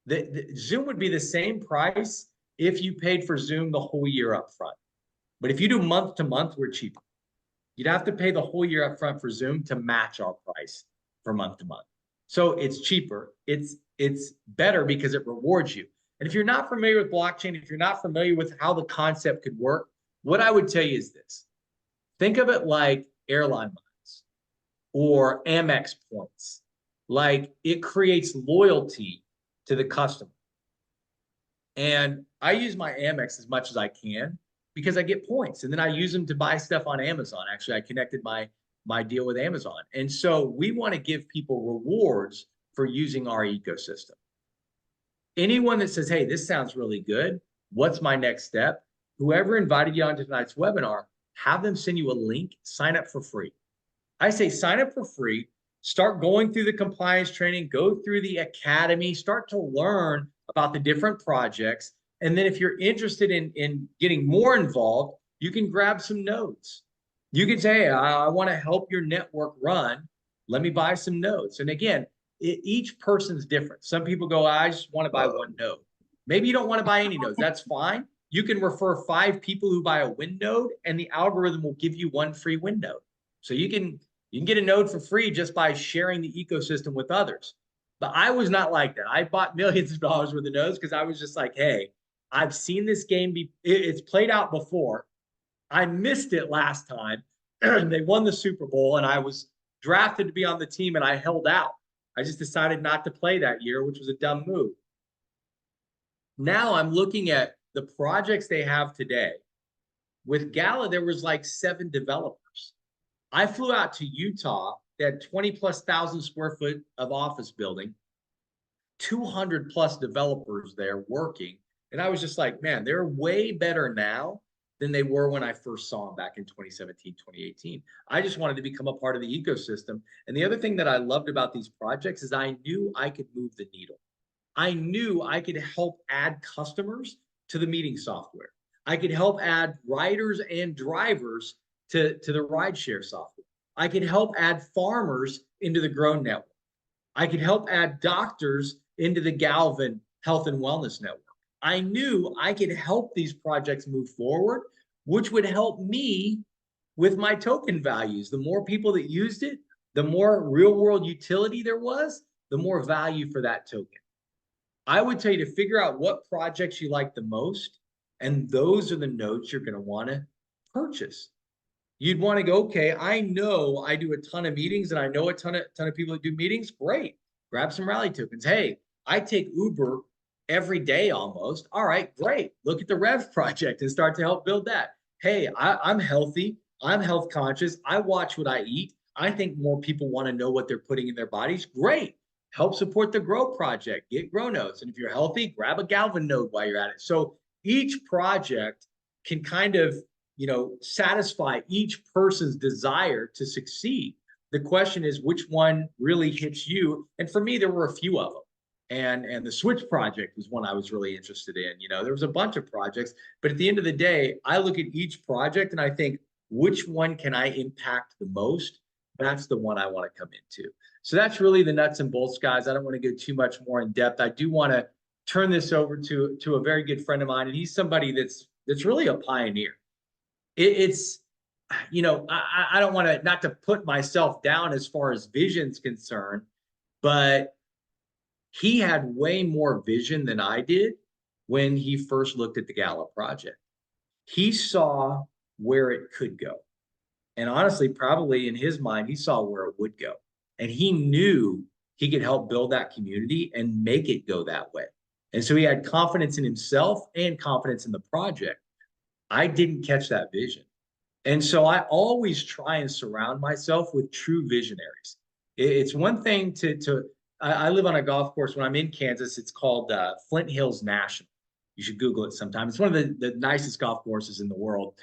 The Zoom would be the same price if you paid for Zoom the whole year up front. But if you do month to month, we're cheaper. You'd have to pay the whole year up front for Zoom to match our price for month to month. So it's cheaper. It's better because it rewards you. And if you're not familiar with blockchain, if you're not familiar with how the concept could work, what I would tell you is this. Think of it like airline miles or Amex points. Like, it creates loyalty to the customer. And I use my Amex as much as I can because I get points, and then I use them to buy stuff on Amazon. Actually, I connected my deal with Amazon. And so we want to give people rewards for using our ecosystem. Anyone that says, hey, this sounds really good, what's my next step? Whoever invited you onto tonight's webinar, have them send you a link, sign up for free. I say sign up for free, start going through the compliance training, go through the academy, start to learn about the different projects. And then if you're interested in getting more involved, you can grab some nodes. You can say, hey, I want to help your network run. Let me buy some nodes. And again, each person's different. Some people go, I just want to buy one node. Maybe you don't want to buy any nodes. That's fine. You can refer 5 people who buy a Win node, and the algorithm will give you 1 free Win node. So you can get a node for free just by sharing the ecosystem with others. But I was not like that. I bought millions of dollars worth of nodes because I was just like, hey, I've seen this game it's played out before. I missed it last time. They won the Super Bowl, and I was drafted to be on the team, and I held out. I just decided not to play that year, which was a dumb move. Now I'm looking at the projects they have today. With Gala, there was like 7 developers. I flew out to Utah. They had 20,000+ square foot of office building, 200+ developers there working. And I was just like, man, they're way better now than they were when I first saw them back in 2017, 2018. I just wanted to become a part of the ecosystem. And the other thing that I loved about these projects is I knew I could move the needle. I knew I could help add customers to the meeting software. I could help add riders and drivers to the rideshare software. I could help add farmers into the Grow Network. I could help add doctors into the Galvin Health and Wellness Network. I knew I could help these projects move forward, which would help me with my token values. The more people that used it, the more real world utility there was, the more value for that token. I would tell you to figure out what projects you like the most, and those are the nodes you're going to want to purchase. You'd want to go, okay, I know I do a ton of meetings and I know a ton of people that do meetings. Great. Grab some rally tokens. Hey, I take Uber every day almost. All right, great. Look at the Rev project and start to help build that. Hey, I'm healthy. I'm health conscious. I watch what I eat. I think more people want to know what they're putting in their bodies. Great. Help support the Grow project. Get Grow nodes. And if you're healthy, grab a Galvin node while you're at it. So each project can kind of satisfy each person's desire to succeed. The question is, which one really hits you? And for me, there were a few of them. And the Switch project was one I was really interested in. There was a bunch of projects, but at the end of the day, I look at each project and I think, which one can I impact the most? That's the one I want to come into. So that's really the nuts and bolts, guys. I don't want to go too much more in depth. I do want to turn this over to a very good friend of mine, and he's somebody that's really a pioneer. It's I don't want to, not to put myself down as far as vision's concerned, but he had way more vision than I did when he first looked at the Gala project. He saw where it could go. And honestly, probably in his mind, he saw where it would go. And he knew he could help build that community and make it go that way. And so he had confidence in himself and confidence in the project. I didn't catch that vision. And so I always try and surround myself with true visionaries. It's one thing I live on a golf course when I'm in Kansas. It's called Flint Hills National. You should Google it sometime. It's one of the nicest golf courses in the world.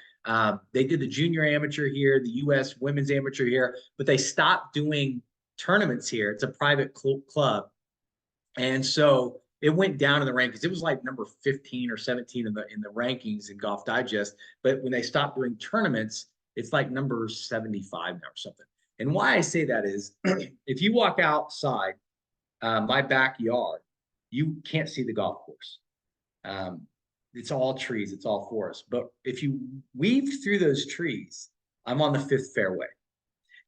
They did the junior amateur here, the U.S. women's amateur here, but they stopped doing tournaments here. It's a private club. And so it went down in the rankings. It was like number 15 or 17 in the rankings in Golf Digest. But when they stopped doing tournaments, it's like number 75 now or something. And why I say that is, if you walk outside my backyard, you can't see the golf course. It's all trees, it's all forest. But if you weave through those trees, I'm on the 5th fairway.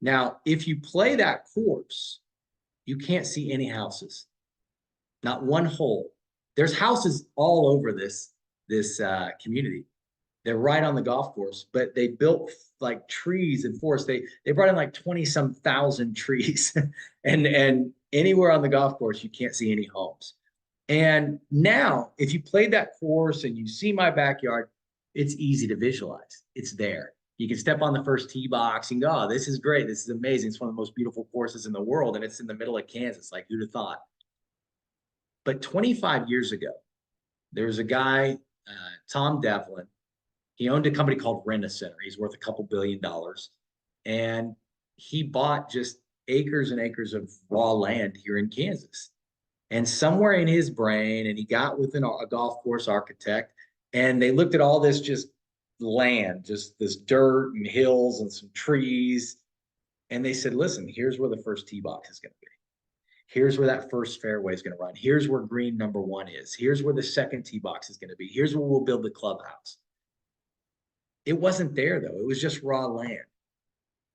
Now, if you play that course, you can't see any houses. Not one hole. There's houses all over this community. They're right on the golf course, but they built like trees and forests. They brought in like 20-some thousand trees, and anywhere on the golf course you can't see any homes. And now, if you played that course and you see my backyard, it's easy to visualize. It's there. You can step on the first tee box and go, oh, this is great. This is amazing. It's one of the most beautiful courses in the world, and it's in the middle of Kansas. Like, who'd have thought? But 25 years ago, there was a guy, Tom Devlin. He owned a company called Rent-A-Center. He's worth a couple $2 billion. And he bought just acres and acres of raw land here in Kansas. And somewhere in his brain, and he got with a golf course architect, and they looked at all this just land, just this dirt and hills and some trees. And they said, listen, here's where the first tee box is going to be. Here's where that first fairway is going to run. Here's where green number 1 is. Here's where the second tee box is going to be. Here's where we'll build the clubhouse. It wasn't there, though. It was just raw land.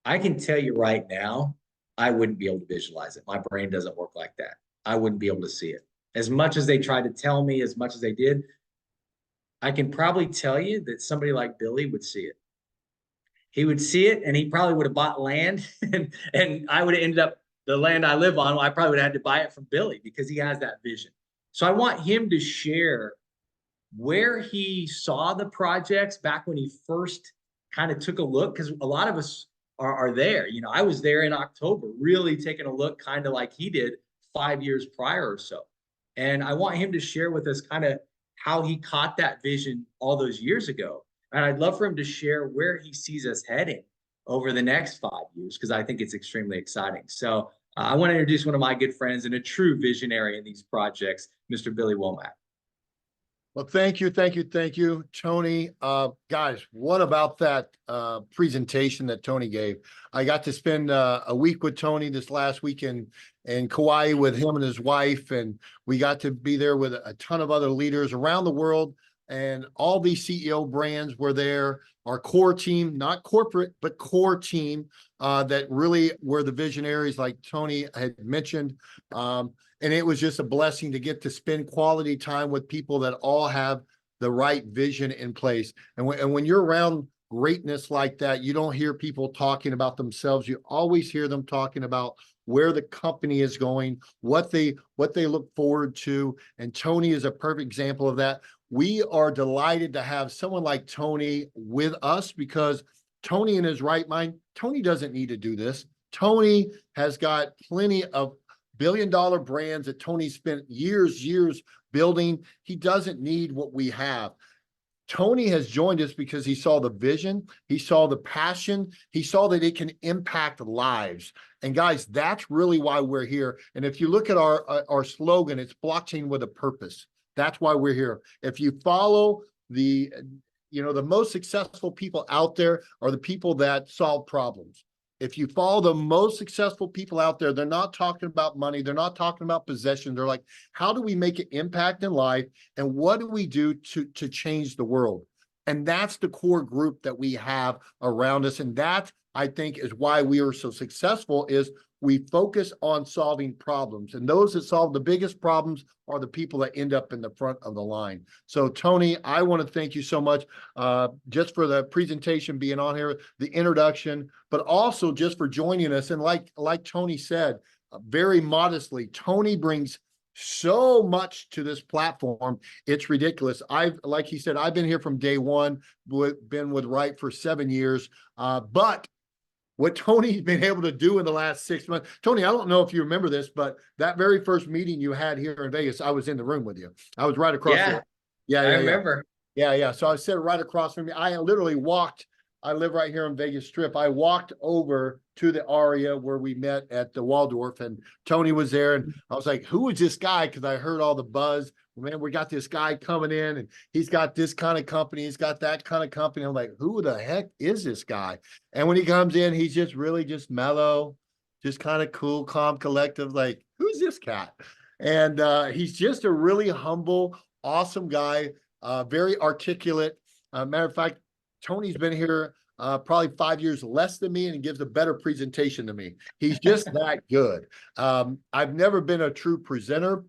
I can tell you right now, I wouldn't be able to visualize it. My brain doesn't work like that. I wouldn't be able to see it. As much as they tried to tell me, as much as they did, I can probably tell you that somebody like Billy would see it. He would see it, and he probably would have bought land, and I would have ended up, the land I live on, I probably would have had to buy it from Billy because he has that vision. So I want him to share where he saw the projects back when he first kind of took a look, because a lot of us are there. I was there in October, really taking a look kind of like he did 5 years prior or so. And I want him to share with us kind of how he caught that vision all those years ago. And I'd love for him to share where he sees us heading over the next 5 years, because I think it's extremely exciting. So I want to introduce one of my good friends and a true visionary in these projects, Mr. Billy Womack. Well, thank you, Tony. Guys, what about that presentation that Tony gave? I got to spend a week with Tony this last week in Kauai with him and his wife, and we got to be there with a ton of other leaders around the world, and all these CEO brands were there. Our core team, not corporate, but core team that really were the visionaries, like Tony had mentioned. And it was just a blessing to get to spend quality time with people that all have the right vision in place. And when you're around greatness like that, you don't hear people talking about themselves. You always hear them talking about where the company is going, what they look forward to. And Tony is a perfect example of that. We are delighted to have someone like Tony with us because Tony in his right mind, Tony doesn't need to do this. Tony has got plenty of billion-dollar brands that Tony spent years building. He doesn't need what we have. Tony has joined us because he saw the vision, he saw the passion, he saw that it can impact lives. And guys, that's really why we're here. And if you look at our slogan, it's blockchain with a purpose. That's why we're here. If you follow the most successful people out there are the people that solve problems. If you follow the most successful people out there, they're not talking about money. They're not talking about possession. They're like, how do we make an impact in life? And what do we do to change the world? And that's the core group that we have around us. And that, I think, is why we are so successful, is we focus on solving problems. And those that solve the biggest problems are the people that end up in the front of the line. So Tony, I want to thank you so much just for the presentation, being on here, the introduction, but also just for joining us. And like Tony said, very modestly, Tony brings so much to this platform. It's ridiculous. Like he said, I've been here from day one, been with Wright for 7 years, but what Tony's been able to do in the last 6 months. Tony, I don't know if you remember this, but that very first meeting you had here in Vegas, I was in the room with you. I was right across there. Yeah, I remember. Yeah. So I was sitting right across from you. I literally walked. I live right here on Vegas Strip. I walked over to the Aria where we met at the Waldorf, and Tony was there. And I was like, who is this guy? Because I heard all the buzz. Man, we got this guy coming in and he's got this kind of company. He's got that kind of company. I'm like, who the heck is this guy? And when he comes in, he's just really just mellow, just kind of cool, calm, collective. Like, who's this cat? And he's just a really humble, awesome guy, very articulate. Matter of fact, Tony's been here probably 5 years less than me, and he gives a better presentation than me. He's just that good. I've never been a true presenter,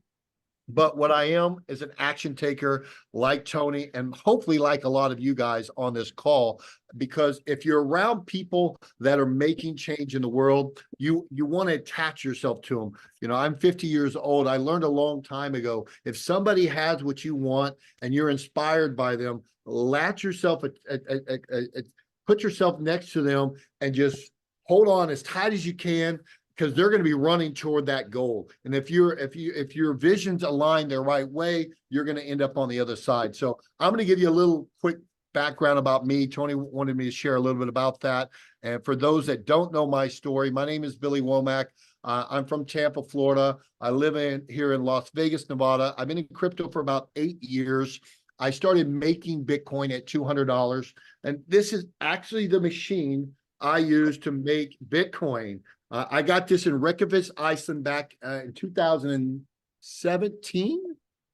but what I am is an action taker like Tony, and hopefully like a lot of you guys on this call, because if you're around people that are making change in the world, you want to attach yourself to them. You know, I'm 50 years old. I learned a long time ago, if somebody has what you want and you're inspired by them, latch yourself, put yourself next to them and just hold on as tight as you can, because they're going to be running toward that goal. And if your vision's aligned the right way, you're going to end up on the other side. So I'm going to give you a little quick background about me. Tony wanted me to share a little bit about that. And for those that don't know my story, my name is Billy Womack. I'm from Tampa, Florida. I live here in Las Vegas, Nevada. I've been in crypto for about 8 years. I started making Bitcoin at $200. And this is actually the machine I use to make Bitcoin. I got this in Reykjavik, Iceland back in 2017,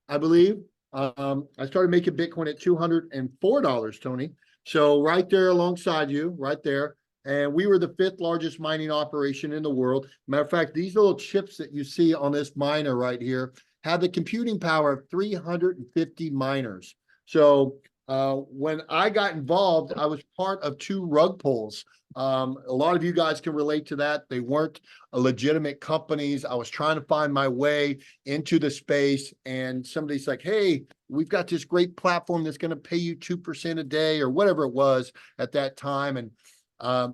I believe. I started making Bitcoin at $204, Tony. So right there alongside you, right there. And we were the 5th largest mining operation in the world. Matter of fact, these little chips that you see on this miner right here have the computing power of 350 miners. So when I got involved, I was part of 2 rug pulls. A lot of you guys can relate to that. They weren't legitimate companies. I was trying to find my way into the space, and somebody's like, hey, we've got this great platform that's going to pay you 2% a day or whatever it was at that time. And I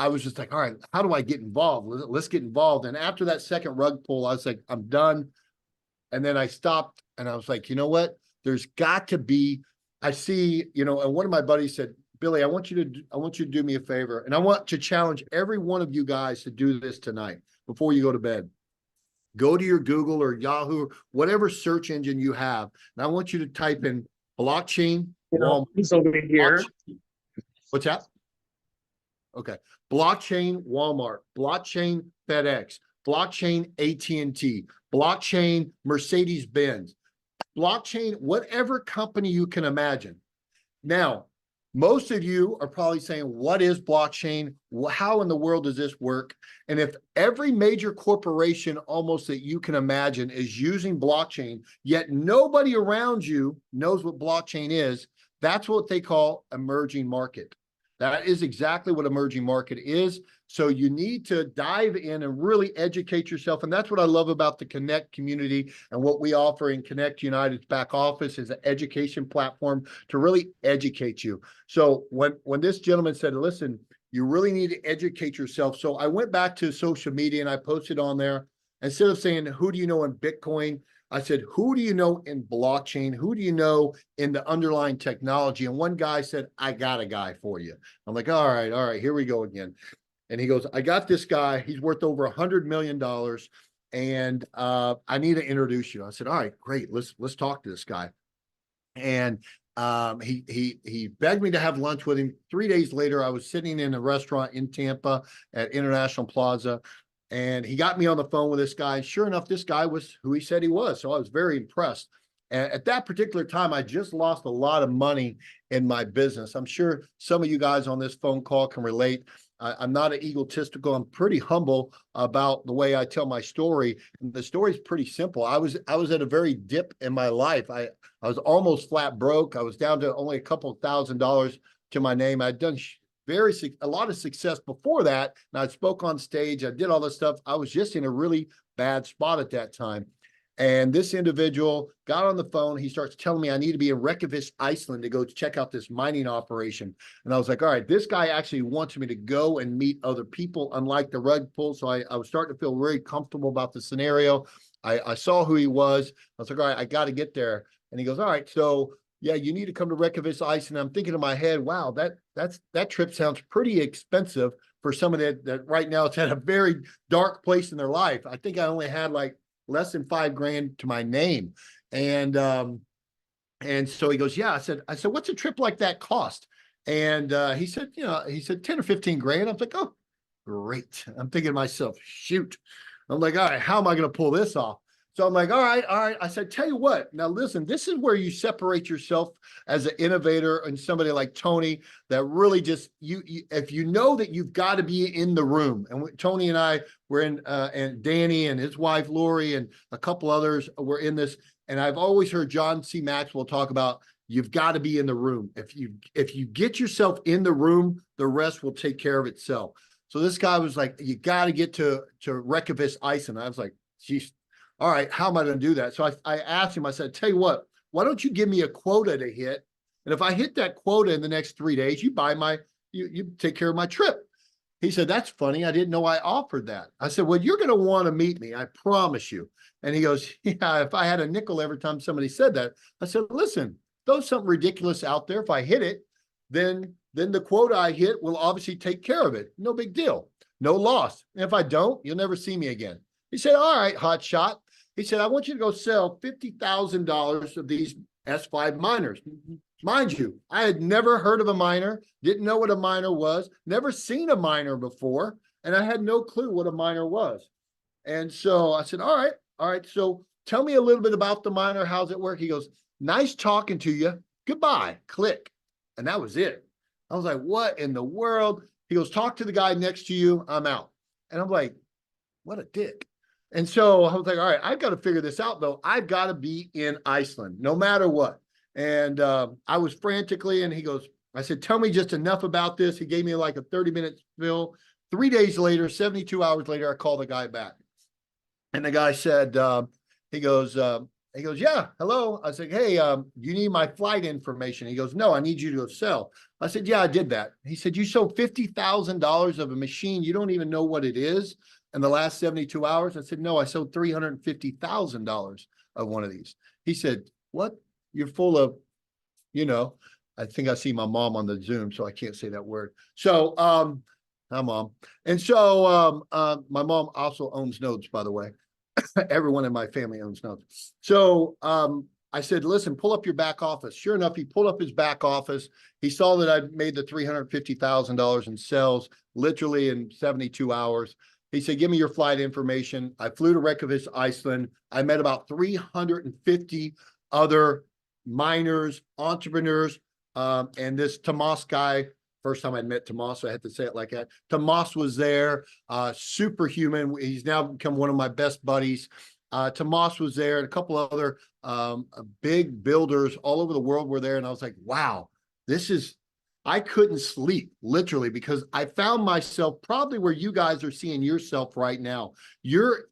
was just like, all right, how do I get involved? Let's get involved. And after that second rug pull, I was like, I'm done. And then I stopped and I was like, you know what? There's got to be, I see, and one of my buddies said, Billy, I want you to do me a favor. And I want to challenge every one of you guys to do this tonight before you go to bed. Go to your Google or Yahoo, whatever search engine you have. And I want you to type in blockchain. He's over here. What's that? Okay. Blockchain Walmart, blockchain FedEx, blockchain AT&T, blockchain Mercedes-Benz, blockchain, whatever company you can imagine. Now, most of you are probably saying, what is blockchain? How in the world does this work? And if every major corporation almost that you can imagine is using blockchain, yet nobody around you knows what blockchain is, That's what they call emerging market. That is exactly what emerging market is. So you need to dive in and really educate yourself. And that's what I love about the Connect community and what we offer in Connect United's back office is an education platform to really educate you. So when this gentleman said, listen, you really need to educate yourself. So I went back to social media and I posted on there, instead of saying, who do you know in Bitcoin? I said, who do you know in blockchain? Who do you know in the underlying technology? And one guy said, I got a guy for you. I'm like, all right, here we go again. And he goes, I got this guy. He's worth over $100 million. And I need to introduce you. I said, all right, great. Let's talk to this guy. And he begged me to have lunch with him. 3 days later, I was sitting in a restaurant in Tampa at International Plaza. And he got me on the phone with this guy. Sure enough, this guy was who he said he was. So I was very impressed. And at that particular time, I just lost a lot of money in my business. I'm sure some of you guys on this phone call can relate. I'm not egotistical. I'm pretty humble about the way I tell my story. And the story is pretty simple. I was at a very dip in my life. I was almost flat broke. I was down to only a couple $1,000s to my name. I'd done a lot of success before that. And I spoke on stage. I did all this stuff. I was just in a really bad spot at that time. And this individual got on the phone. He starts telling me I need to be in Reykjavik, Iceland to go check out this mining operation. And I was like, all right, this guy actually wants me to go and meet other people, unlike the rug pull. So I was starting to feel very comfortable about the scenario. I saw who he was. I was like, all right, I got to get there. And he goes, all right, so yeah, you need to come to Reykjavik, Iceland. I'm thinking in my head, wow, that trip sounds pretty expensive for somebody that right now it's at a very dark place in their life. I think I only had like less than $5,000 to my name. And so he goes, yeah, I said, what's a trip like that cost? And he said, 10 or 15 grand. I was like, oh, great. I'm thinking to myself, shoot. I'm like, all right, how am I going to pull this off? So I'm like, all right. I said, tell you what, now listen, this is where you separate yourself as an innovator and somebody like Tony that really just, if you know that you've got to be in the room. And Tony and I were in, and Danny and his wife, Lori, and a couple others were in this. And I've always heard John C. Maxwell talk about, you've got to be in the room. If you get yourself in the room, the rest will take care of itself. So this guy was like, you got to get to Reykjavik, Iceland. I was like, geez, all right, how am I going to do that? So I asked him, I said, tell you what, why don't you give me a quota to hit? And if I hit that quota in the next 3 days, you take care of my trip. He said, that's funny. I didn't know I offered that. I said, well, you're going to want to meet me. I promise you. And he goes, yeah, if I had a nickel every time somebody said that. I said, listen, throw something ridiculous out there. If I hit it, then the quota I hit will obviously take care of it. No big deal. No loss. And if I don't, you'll never see me again. He said, all right, hot shot. He said, I want you to go sell $50,000 of these S5 miners. Mind you, I had never heard of a miner, didn't know what a miner was, never seen a miner before, and I had no clue what a miner was. And so I said, all right, so tell me a little bit about the miner. How's it work? He goes, nice talking to you. Goodbye. Click. And that was it. I was like, what in the world? He goes, talk to the guy next to you. I'm out. And I'm like, what a dick. And so I was like, all right, I've got to figure this out, though. I've got to be in Iceland, no matter what. And I was frantically, and he goes, I said, tell me just enough about this. He gave me like a 30-minute spill. 3 days later, 72 hours later, I called the guy back. And the guy said, he goes, yeah, hello. I said, hey, you need my flight information. He goes, no, I need you to go sell. I said, yeah, I did that. He said, you sold $50,000 of a machine. You don't even know what it is. In the last 72 hours, I said, no, I sold $350,000 of one of these. He said, what? You're full of, I think I see my mom on the Zoom, so I can't say that word. So, hi, Mom. And so my mom also owns nodes, by the way. Everyone in my family owns nodes. So I said, listen, pull up your back office. Sure enough, he pulled up his back office. He saw that I'd made the $350,000 in sales literally in 72 hours. He said, give me your flight information. I flew to Reykjavik, Iceland. I met about 350 other miners, entrepreneurs, and this Tomas guy. First time I met Tomas, so I had to say it like that. Tomas was there, superhuman. He's now become one of my best buddies. Tomas was there, and a couple other big builders all over the world were there. And I was like, wow, I couldn't sleep literally because I found myself probably where you guys are seeing yourself right now. You're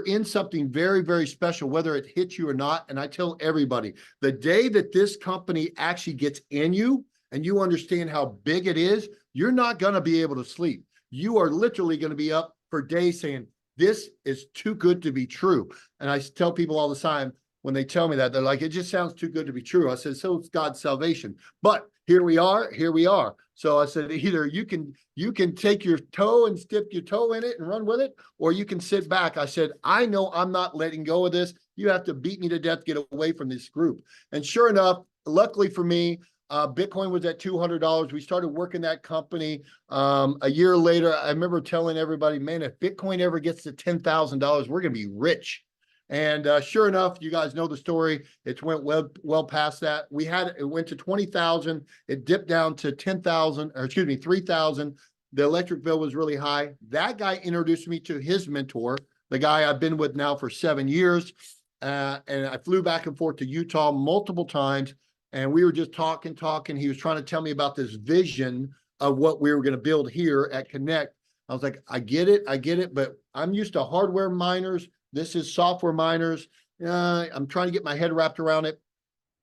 in something very, very special, whether it hits you or not. And I tell everybody, the day that this company actually gets in you and you understand how big it is, you're not going to be able to sleep. You are literally going to be up for days saying, this is too good to be true. And I tell people all the time when they tell me that, they're like, it just sounds too good to be true. I said, so it's God's salvation. But here we are. So I said, either you can take your toe and dip your toe in it and run with it, or you can sit back. I said, I know I'm not letting go of this. You have to beat me to death, get away from this group. And sure enough, luckily for me, Bitcoin was at $200. We started working that company. A year later, I remember telling everybody, man, if Bitcoin ever gets to $10,000, we're going to be rich. And sure enough, you guys know the story. It went well past that. It went to 20,000. It dipped down to 10,000, or excuse me, 3,000. The electric bill was really high. That guy introduced me to his mentor, the guy I've been with now for 7 years. And I flew back and forth to Utah multiple times. And we were just talking. He was trying to tell me about this vision of what we were going to build here at Connect. I was like, I get it, but I'm used to hardware miners. This is software miners. I'm trying to get my head wrapped around it.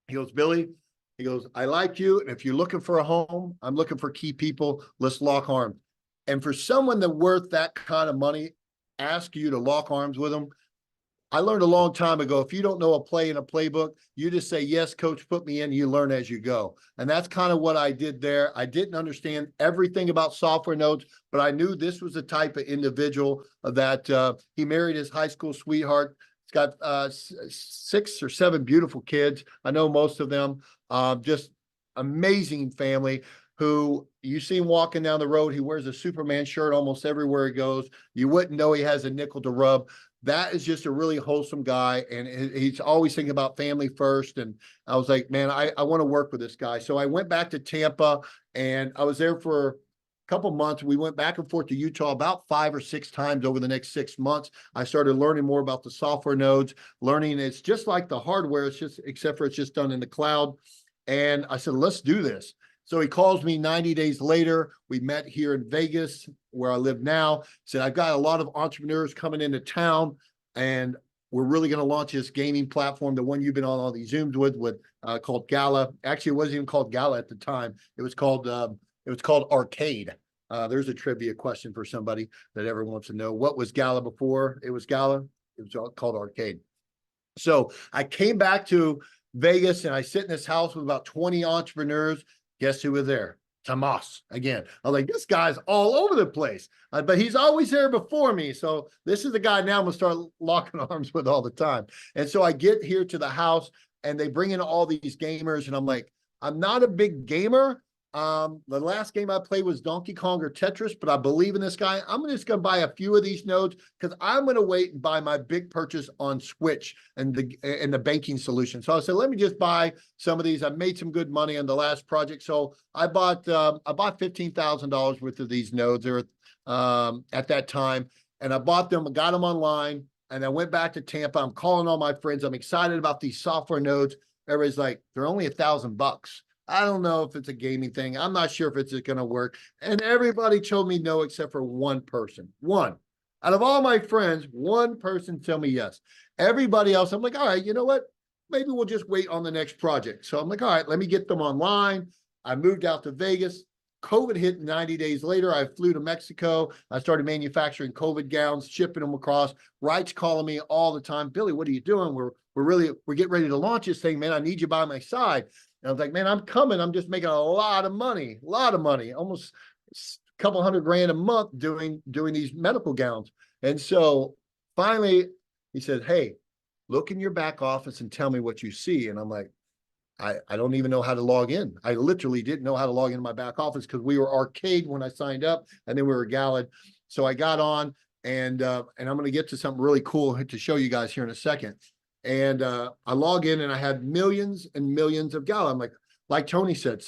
He goes, Billy, he goes, I like you. And if you're looking for a home, I'm looking for key people. Let's lock arms. And for someone that worth that kind of money, ask you to lock arms with them. I learned a long time ago, if you don't know a play in a playbook, you just say, yes, coach, put me in, you learn as you go. And that's kind of what I did there. I didn't understand everything about software nodes, but I knew this was the type of individual that he married his high school sweetheart. He's got 6 or 7 beautiful kids. I know most of them, just amazing family. Who you see him walking down the road. He wears a Superman shirt almost everywhere he goes. You wouldn't know he has a nickel to rub. That is just a really wholesome guy. And he's always thinking about family first. And I was like, man, I want to work with this guy. So I went back to Tampa and I was there for a couple months. We went back and forth to Utah about 5 or 6 times over the next 6 months. I started learning more about the software nodes, learning it's just like the hardware. It's just, except for it's just done in the cloud. And I said, let's do this. So he calls me 90 days later. We met here in Vegas, where I live now. Said, I've got a lot of entrepreneurs coming into town, and we're really going to launch this gaming platform, the one you've been on all these Zooms with called Gala. Actually, it wasn't even called Gala at the time. It was called Arcade. There's a trivia question for somebody that ever wants to know. What was Gala before it was Gala? It was called Arcade. So I came back to Vegas, and I sit in this house with about 20 entrepreneurs. Guess who was there? Tomas again. I was like, this guy's all over the place, but he's always there before me. So this is the guy now I'm gonna start locking arms with all the time. And so I get here to the house and they bring in all these gamers, and I'm like, I'm not a big gamer. The last game I played was Donkey Kong or Tetris, but I believe in this guy. I'm just going to buy a few of these nodes because I'm going to wait and buy my big purchase on Switch and the banking solution. So I said, let me just buy some of these. I made some good money on the last project. So I bought $15,000 worth of these nodes there at that time. And I bought them, got them online, and I went back to Tampa. I'm calling all my friends. I'm excited about these software nodes. Everybody's like, they're only $1,000. I don't know if it's a gaming thing. I'm not sure if it's going to work. And everybody told me no, except for one person. One. Out of all my friends, one person told me yes. Everybody else, I'm like, all right, you know what? Maybe we'll just wait on the next project. So I'm like, all right, let me get them online. I moved out to Vegas. COVID hit 90 days later. I flew to Mexico. I started manufacturing COVID gowns, shipping them across. Wright's calling me all the time. Billy, what are you doing? We're getting ready to launch this thing, man. I need you by my side. And I was like, man, I'm coming. I'm just making a lot of money, almost a couple $100,000 a month doing these medical gowns. And so finally he said, hey, look in your back office and tell me what you see. And I'm like, I don't even know how to log in. I literally didn't know how to log into my back office because we were Arcade when I signed up, and then we were Gallad. So I got on, and I'm going to get to something really cool to show you guys here in a second. And I log in, and I had millions and millions of Gala. I'm like Tony said,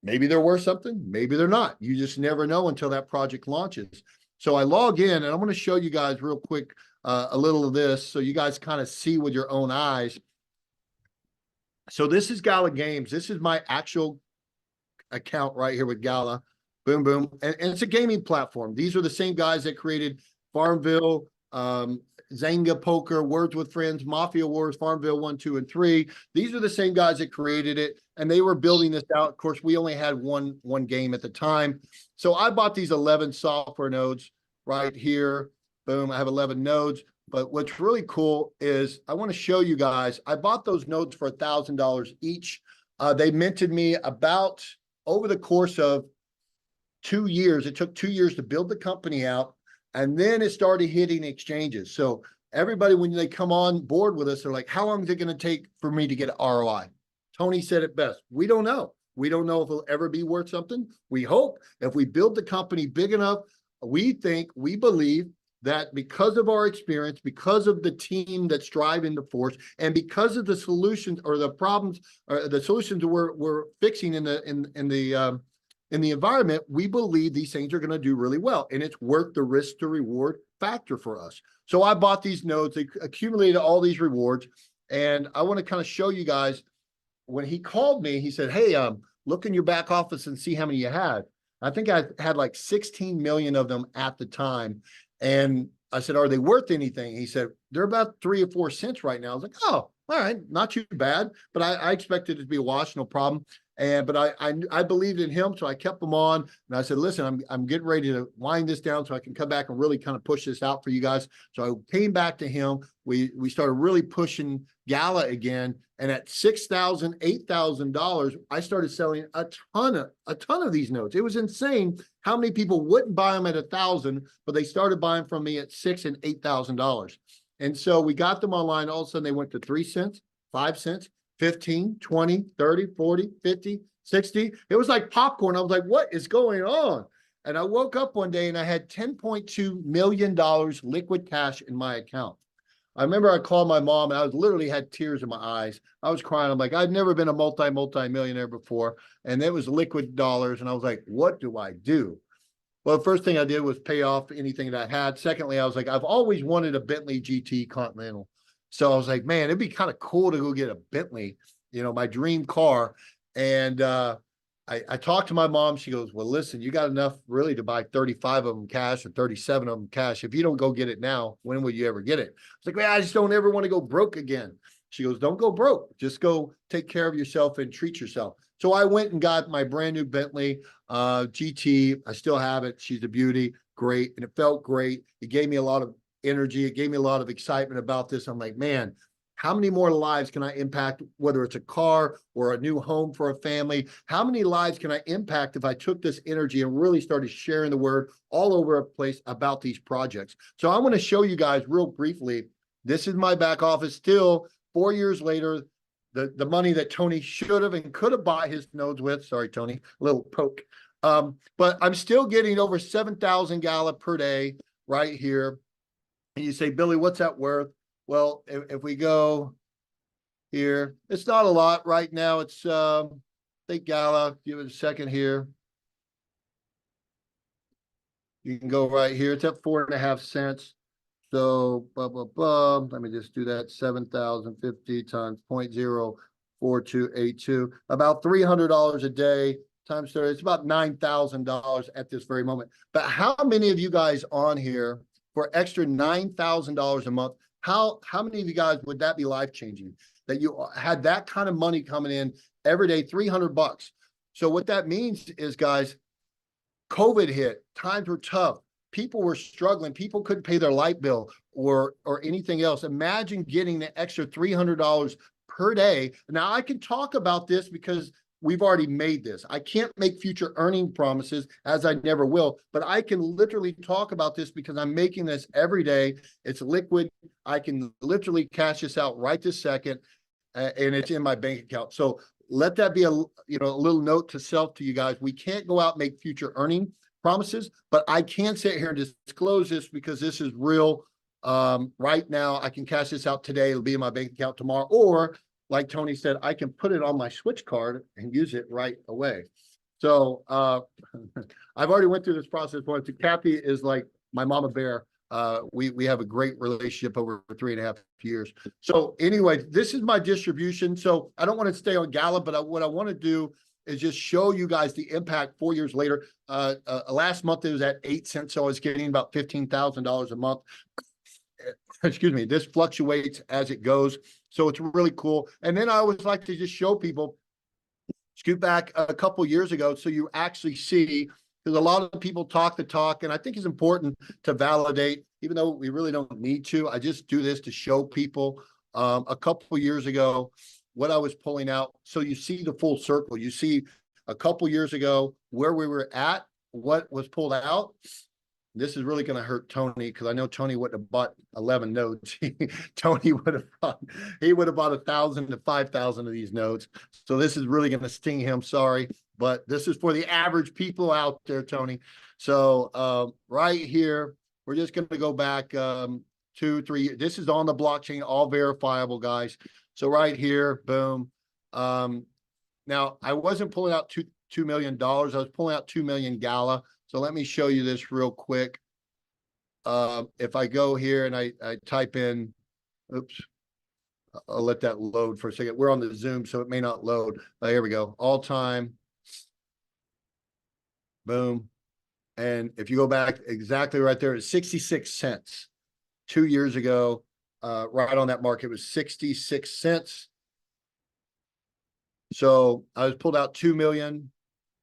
maybe they're worth something, maybe they're not. You just never know until that project launches. So I log in, and I'm going to show you guys real quick a little of this so you guys kind of see with your own eyes. So this is Gala Games. This is my actual account right here with Gala. Boom, boom. And it's a gaming platform. These are the same guys that created Farmville, Zynga Poker, Words with Friends, Mafia Wars, Farmville 1, 2, and 3. These are the same guys that created it, and they were building this out. Of course, we only had one game at the time. So I bought these 11 software nodes right here. Boom, I have 11 nodes. But what's really cool is I want to show you guys, I bought those nodes for $1,000 each. They minted me about over the course of 2 years. It took 2 years to build the company out. And then it started hitting exchanges. So everybody, when they come on board with us, they're like, how long is it going to take for me to get ROI? Tony said it best. We don't know. We don't know if it'll ever be worth something. We hope if we build the company big enough, we believe that because of our experience, because of the team that's driving the force, and because of the solutions or the problems or the solutions we're fixing in the environment, we believe these things are going to do really well, and it's worth the risk to reward factor for us. So I bought these nodes, they accumulated all these rewards, and I want to kind of show you guys. When he called me, he said, hey, look in your back office and see how many you had. I think I had like 16 million of them at the time. And I said, are they worth anything? He said, they're about 3 or 4 cents right now. I was like, oh, all right, not too bad. But I expected it to be a wash, no problem. But I believed in him, so I kept him on. And I said, listen, I'm getting ready to wind this down so I can come back and really kind of push this out for you guys. So I came back to him. We started really pushing Gala again. And at $6,000, $8,000, I started selling a ton of these notes. It was insane how many people wouldn't buy them at $1,000, but they started buying from me at $6,000 and $8,000. And so we got them online. All of a sudden they went to 3 cents, 5 cents, 15, 20, 30, 40, 50, 60. It was like popcorn. I was like, what is going on? And I woke up one day and I had $10.2 million liquid cash in my account. I remember I called my mom and I was literally had tears in my eyes. I was crying. I'm like, I'd never been a multi-millionaire before. And it was liquid dollars. And I was like, what do I do? Well, the first thing I did was pay off anything that I had. Secondly, I was like, I've always wanted a Bentley GT Continental. So I was like, man, it'd be kind of cool to go get a Bentley, my dream car. And I talked to my mom. She goes, well, listen, you got enough really to buy 35 of them cash or 37 of them cash. If you don't go get it now, when will you ever get it? I was like, man, I just don't ever want to go broke again. She goes, don't go broke. Just go take care of yourself and treat yourself. So I went and got my brand new Bentley GT. I still have it. She's a beauty. Great. And it felt great. It gave me a lot of energy. It gave me a lot of excitement about this. I'm like, man, how many more lives can I impact, whether it's a car or a new home for a family? How many lives can I impact if I took this energy and really started sharing the word all over a place about these projects? So I want to show you guys real briefly. This is my back office still 4 years later, the money that Tony should have and could have bought his nodes with. Sorry, Tony, a little poke. But I'm still getting over 7,000 Gala per day right here. And you say, Billy, what's that worth? Well, if we go here, it's not a lot right now. It's, think Gala, give it a second here. You can go right here. It's at 4.5 cents. So, let me just do that. 7,050 times 0.04282, about $300 a day times 30. It's about $9,000 at this very moment. But how many of you guys on here for extra $9,000 a month? How many of you guys would that be life-changing? That you had that kind of money coming in every day, $300. So what that means is, guys, COVID hit, times were tough. People were struggling. People couldn't pay their light bill or anything else. Imagine getting the extra $300 per day. Now I can talk about this because we've already made this. I can't make future earning promises, as I never will, but I can literally talk about this because I'm making this every day. It's liquid. I can literally cash this out right this second, and it's in my bank account. So let that be a little note to self to you guys. We can't go out and make future earning promises, but I can sit here and disclose this because this is real. Right now, I can cash this out today. It'll be in my bank account tomorrow, or like Tony said, I can put it on my switch card and use it right away. So I've already went through this process once. Kathy is like my mama bear. We have a great relationship over 3.5 years. So anyway, this is my distribution. So I don't want to stay on Gala, but what I want to do is just show you guys the impact 4 years later. Last month it was at 8 cents, so I was getting about $15,000 a month. Excuse me. This fluctuates as it goes, so it's really cool. And then I always like to just show people, scoot back a couple years ago, so you actually see, because a lot of people talk the talk, and I think it's important to validate, even though we really don't need to. I just do this to show people a couple years ago what I was pulling out. So you see the full circle. You see a couple years ago where we were at, what was pulled out. This is really going to hurt Tony, because I know Tony wouldn't have bought 11 notes. Tony would have bought 1,000 to 5,000 of these notes. So this is really going to sting him. Sorry, but this is for the average people out there, Tony. So right here, we're just going to go back 2, 3. This is on the blockchain, all verifiable, guys. So right here, boom. Now I wasn't pulling out $2 million. I was pulling out 2 million Gala. So let me show you this real quick. If I go here and I type in, oops, I'll let that load for a second. We're on the Zoom, so it may not load. Here we go. All time. Boom. And if you go back exactly right there, it's 66 cents. 2 years ago, right on that market was 66 cents. So I was pulled out 2 million,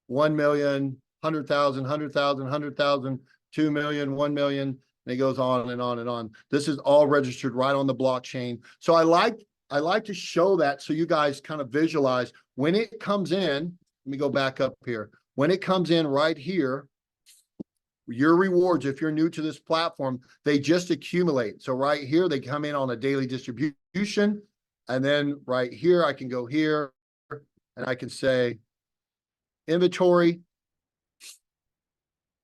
1 million, 100,000, 100,000, 100,000, 2 million, 1 million, and it goes on and on and on. This is all registered right on the blockchain. So I like to show that, so you guys kind of visualize when it comes in. Let me go back up here. When it comes in right here, your rewards, if you're new to this platform, they just accumulate. So right here, they come in on a daily distribution. And then right here, I can go here and I can say inventory.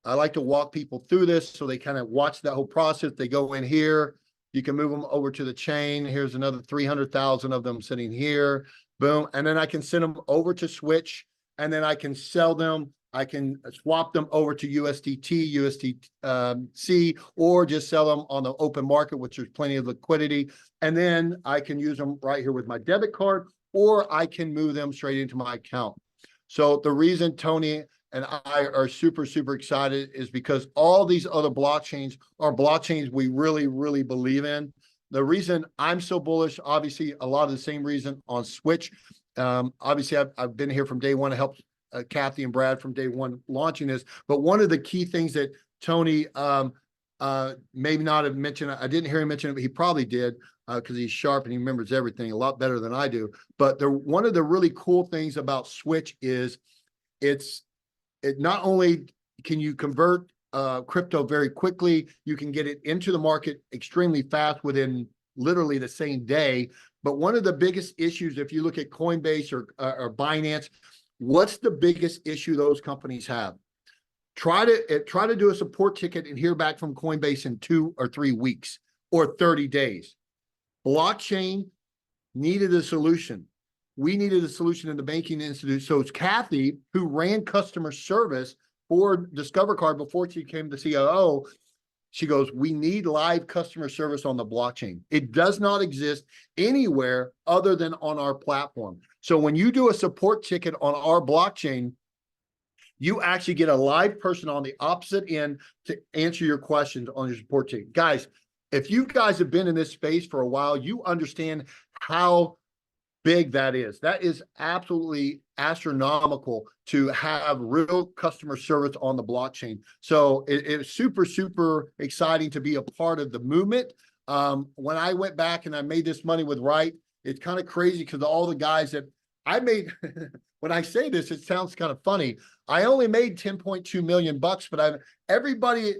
I like to walk people through this so they kind of watch that whole process. They go in here. You can move them over to the chain. Here's another 300,000 of them sitting here. Boom. And then I can send them over to Switch, and then I can sell them. I can swap them over to USDT, USDC, or just sell them on the open market, which there's plenty of liquidity. And then I can use them right here with my debit card, or I can move them straight into my account. So the reason Tony and I are super, super excited is because all these other blockchains are blockchains we really, really believe in. The reason I'm so bullish, obviously, a lot of the same reason on Switch. Obviously, I've been here from day one to help Kathy and Brad from day one launching this. But one of the key things that Tony maybe not have mentioned, I didn't hear him mention it, but he probably did, because he's sharp and he remembers everything a lot better than I do. But one of the really cool things about Switch is it not only can you convert crypto very quickly, you can get it into the market extremely fast within literally the same day. But one of the biggest issues, if you look at Coinbase or Binance, what's the biggest issue those companies have? Try to do a support ticket and hear back from Coinbase in 2 or 3 weeks or 30 days. Blockchain needed a solution. We needed a solution in the banking institute. So it's Kathy, who ran customer service for Discover Card before she became the COO. She goes, we need live customer service on the blockchain. It does not exist anywhere other than on our platform. So when you do a support ticket on our blockchain, you actually get a live person on the opposite end to answer your questions on your support ticket. Guys, if you guys have been in this space for a while, you understand how big that is. That is absolutely astronomical to have real customer service on the blockchain. So it's super, super exciting to be a part of the movement. When I went back and I made this money with Wright, it's kind of crazy because all the guys that I made, when I say this, it sounds kind of funny. I only made 10.2 million bucks, but everybody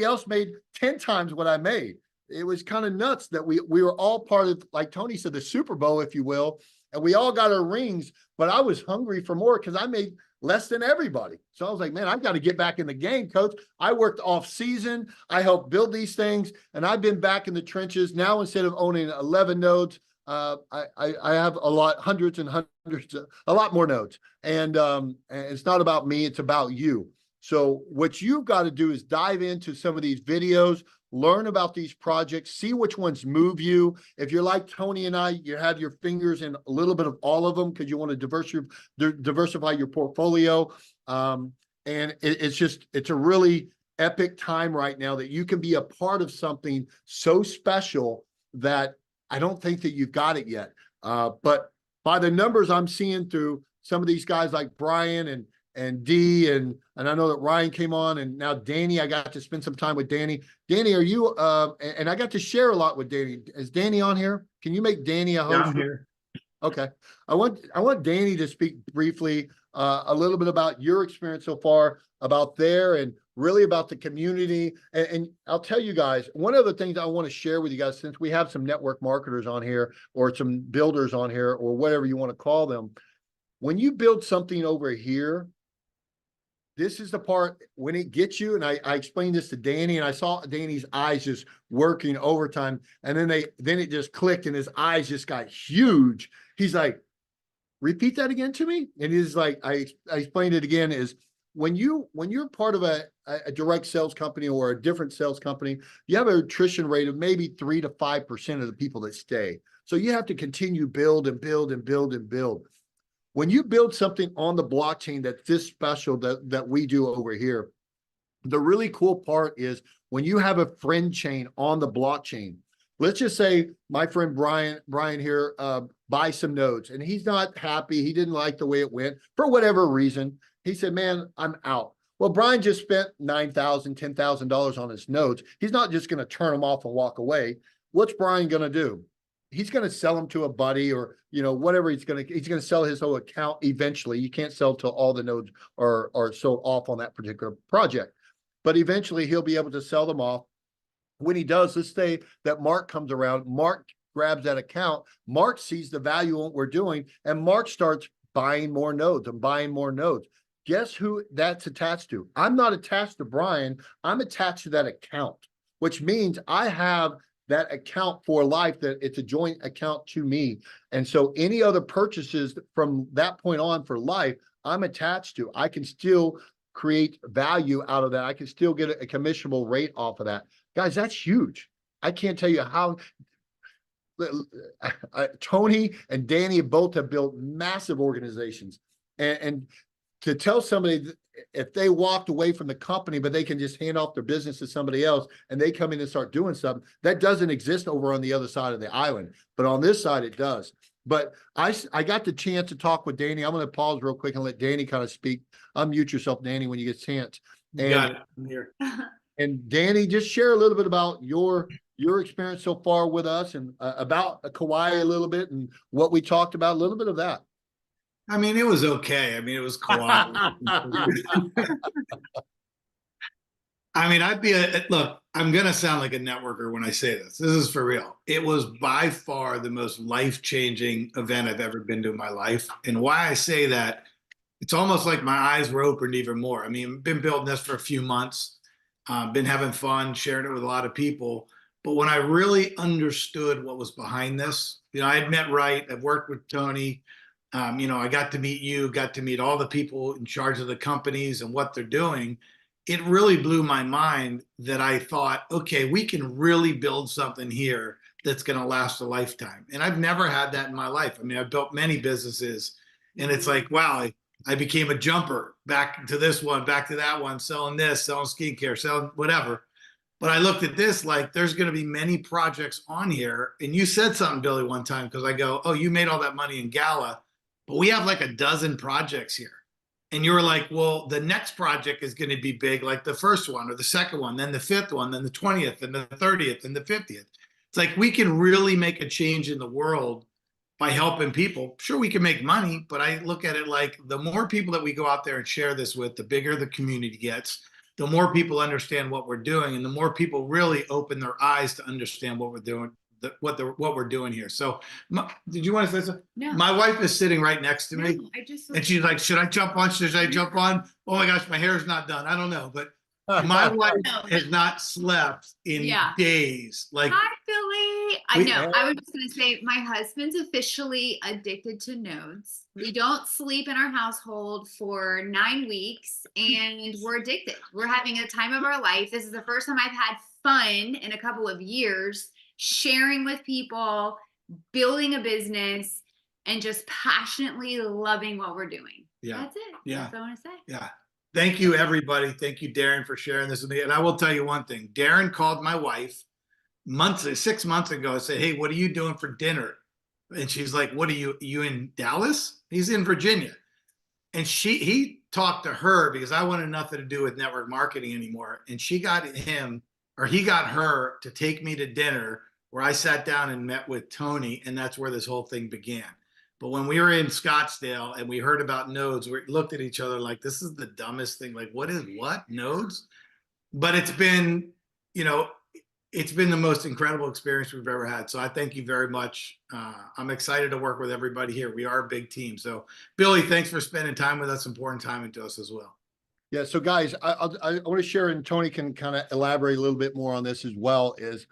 else made 10 times what I made. It was kind of nuts that we were all part of, like Tony said, the Super Bowl, if you will, and we all got our rings, but I was hungry for more because I made less than everybody. So I was like, man, I've got to get back in the game, coach. I worked off season. I helped build these things, and I've been back in the trenches. Now, instead of owning 11 nodes, I have hundreds and hundreds, a lot more nodes. And it's not about me, it's about you. So what you've got to do is dive into some of these videos, learn about these projects, see which ones move you. If you're like Tony and I, you have your fingers in a little bit of all of them because you want to diversify your portfolio. And it's a really epic time right now that you can be a part of something so special that I don't think that you've got it yet. But by the numbers I'm seeing through some of these guys like Brian and Dee, and I know that Ryan came on, and now Danny, I got to spend some time with Danny. Danny, are you, and I got to share a lot with Danny. Is Danny on here? Can you make Danny a host? Yeah, I'm here. Okay. I want Danny to speak briefly, a little bit about your experience so far, about there, and really about the community. And I'll tell you guys, one of the things I want to share with you guys, since we have some network marketers on here or some builders on here or whatever you want to call them, when you build something over here, this is the part when it gets you, and I explained this to Danny, and I saw Danny's eyes just working overtime, and then it just clicked, and his eyes just got huge. He's like, repeat that again to me. And he's like, I explained it again, is when you're part of a direct sales company or a different sales company, you have an attrition rate of maybe 3 to 5% of the people that stay. So you have to continue build and build and build and build. When you build something on the blockchain that's this special that we do over here, the really cool part is when you have a friend chain on the blockchain. Let's just say my friend Brian here buys some nodes, and he's not happy. He didn't like the way it went for whatever reason. He said, man, I'm out. Well, Brian just spent $9,000, $10,000 on his nodes. He's not just going to turn them off and walk away. What's Brian going to do? He's going to sell them to a buddy, or, whatever he's going to sell his whole account eventually. You can't sell till all the nodes are sold off on that particular project, but eventually he'll be able to sell them off. When he does, let's say that Mark comes around, Mark grabs that account, Mark sees the value in what we're doing, and Mark starts buying more nodes and buying more nodes. Guess who that's attached to? I'm not attached to Brian. I'm attached to that account, which means I have that account for life, that it's a joint account to me. And so any other purchases from that point on for life, I'm attached to. I can still create value out of that. I can still get a commissionable rate off of that. Guys, that's huge. I can't tell you how Tony and Danny both have built massive organizations. And to tell somebody that if they walked away from the company, but they can just hand off their business to somebody else and they come in and start doing something, that doesn't exist over on the other side of the island. But on this side, it does. But I got the chance to talk with Danny. I'm going to pause real quick and let Danny kind of speak. Unmute yourself, Danny, when you get a chance. Got it. I'm here. And Danny, just share a little bit about your experience so far with us, and about Kauai a little bit, and what we talked about, a little bit of that. I mean, it was okay. I mean, it was quiet. I mean, look, I'm going to sound like a networker when I say this. This is for real. It was by far the most life-changing event I've ever been to in my life. And why I say that, it's almost like my eyes were opened even more. I mean, I've been building this for a few months, been having fun, sharing it with a lot of people. But when I really understood what was behind this, I had met Wright, I've worked with Tony, I got to meet you, got to meet all the people in charge of the companies and what they're doing. It really blew my mind that I thought, okay, we can really build something here that's going to last a lifetime. And I've never had that in my life. I mean, I've built many businesses, and it's like, wow, I became a jumper, back to this one, back to that one, selling this, selling skincare, selling whatever. But I looked at this like there's going to be many projects on here. And you said something, Billy, one time, because I go, oh, you made all that money in Gala, but we have like a dozen projects here. And you were like, well, the next project is going to be big, like the first one or the second one, then the fifth one, then the 20th and the 30th and the 50th. It's like we can really make a change in the world by helping people. Sure, we can make money, but I look at it like the more people that we go out there and share this with, the bigger the community gets, the more people understand what we're doing, and the more people really open their eyes to understand what we're doing, what we're doing here. So, did you want to say something? No. My wife is sitting right next to me, and she's like, "Should I jump on? Should I jump on? Oh my gosh, my hair's not done. I don't know." But my wife has not slept in days. Like, Hi, Billy. I We- know. I was just gonna say my husband's officially addicted to nodes. We don't sleep in our household for 9 weeks and we're addicted. We're having a time of our life. This is the first time I've had fun in a couple of years, sharing with people, building a business, and just passionately loving what we're doing. Yeah. That's it. Yeah. That's what I want to say. Yeah. Thank you, everybody. Thank you, Darren, for sharing this with me. And I will tell you one thing. Darren called my wife 6 months ago and said, hey, what are you doing for dinner? And she's like, what are you in Dallas? He's in Virginia. And he talked to her because I wanted nothing to do with network marketing anymore. And he got her to take me to dinner where I sat down and met with Tony. And that's where this whole thing began. But when we were in Scottsdale and we heard about nodes, we looked at each other like, this is the dumbest thing. Like, what nodes? But it's been, it's been the most incredible experience we've ever had. So I thank you very much. I'm excited to work with everybody here. We are a big team. So Billy, thanks for spending time with us, important time into us as well. Yeah. So guys, I want to share, and Tony can kind of elaborate a little bit more on this as well, is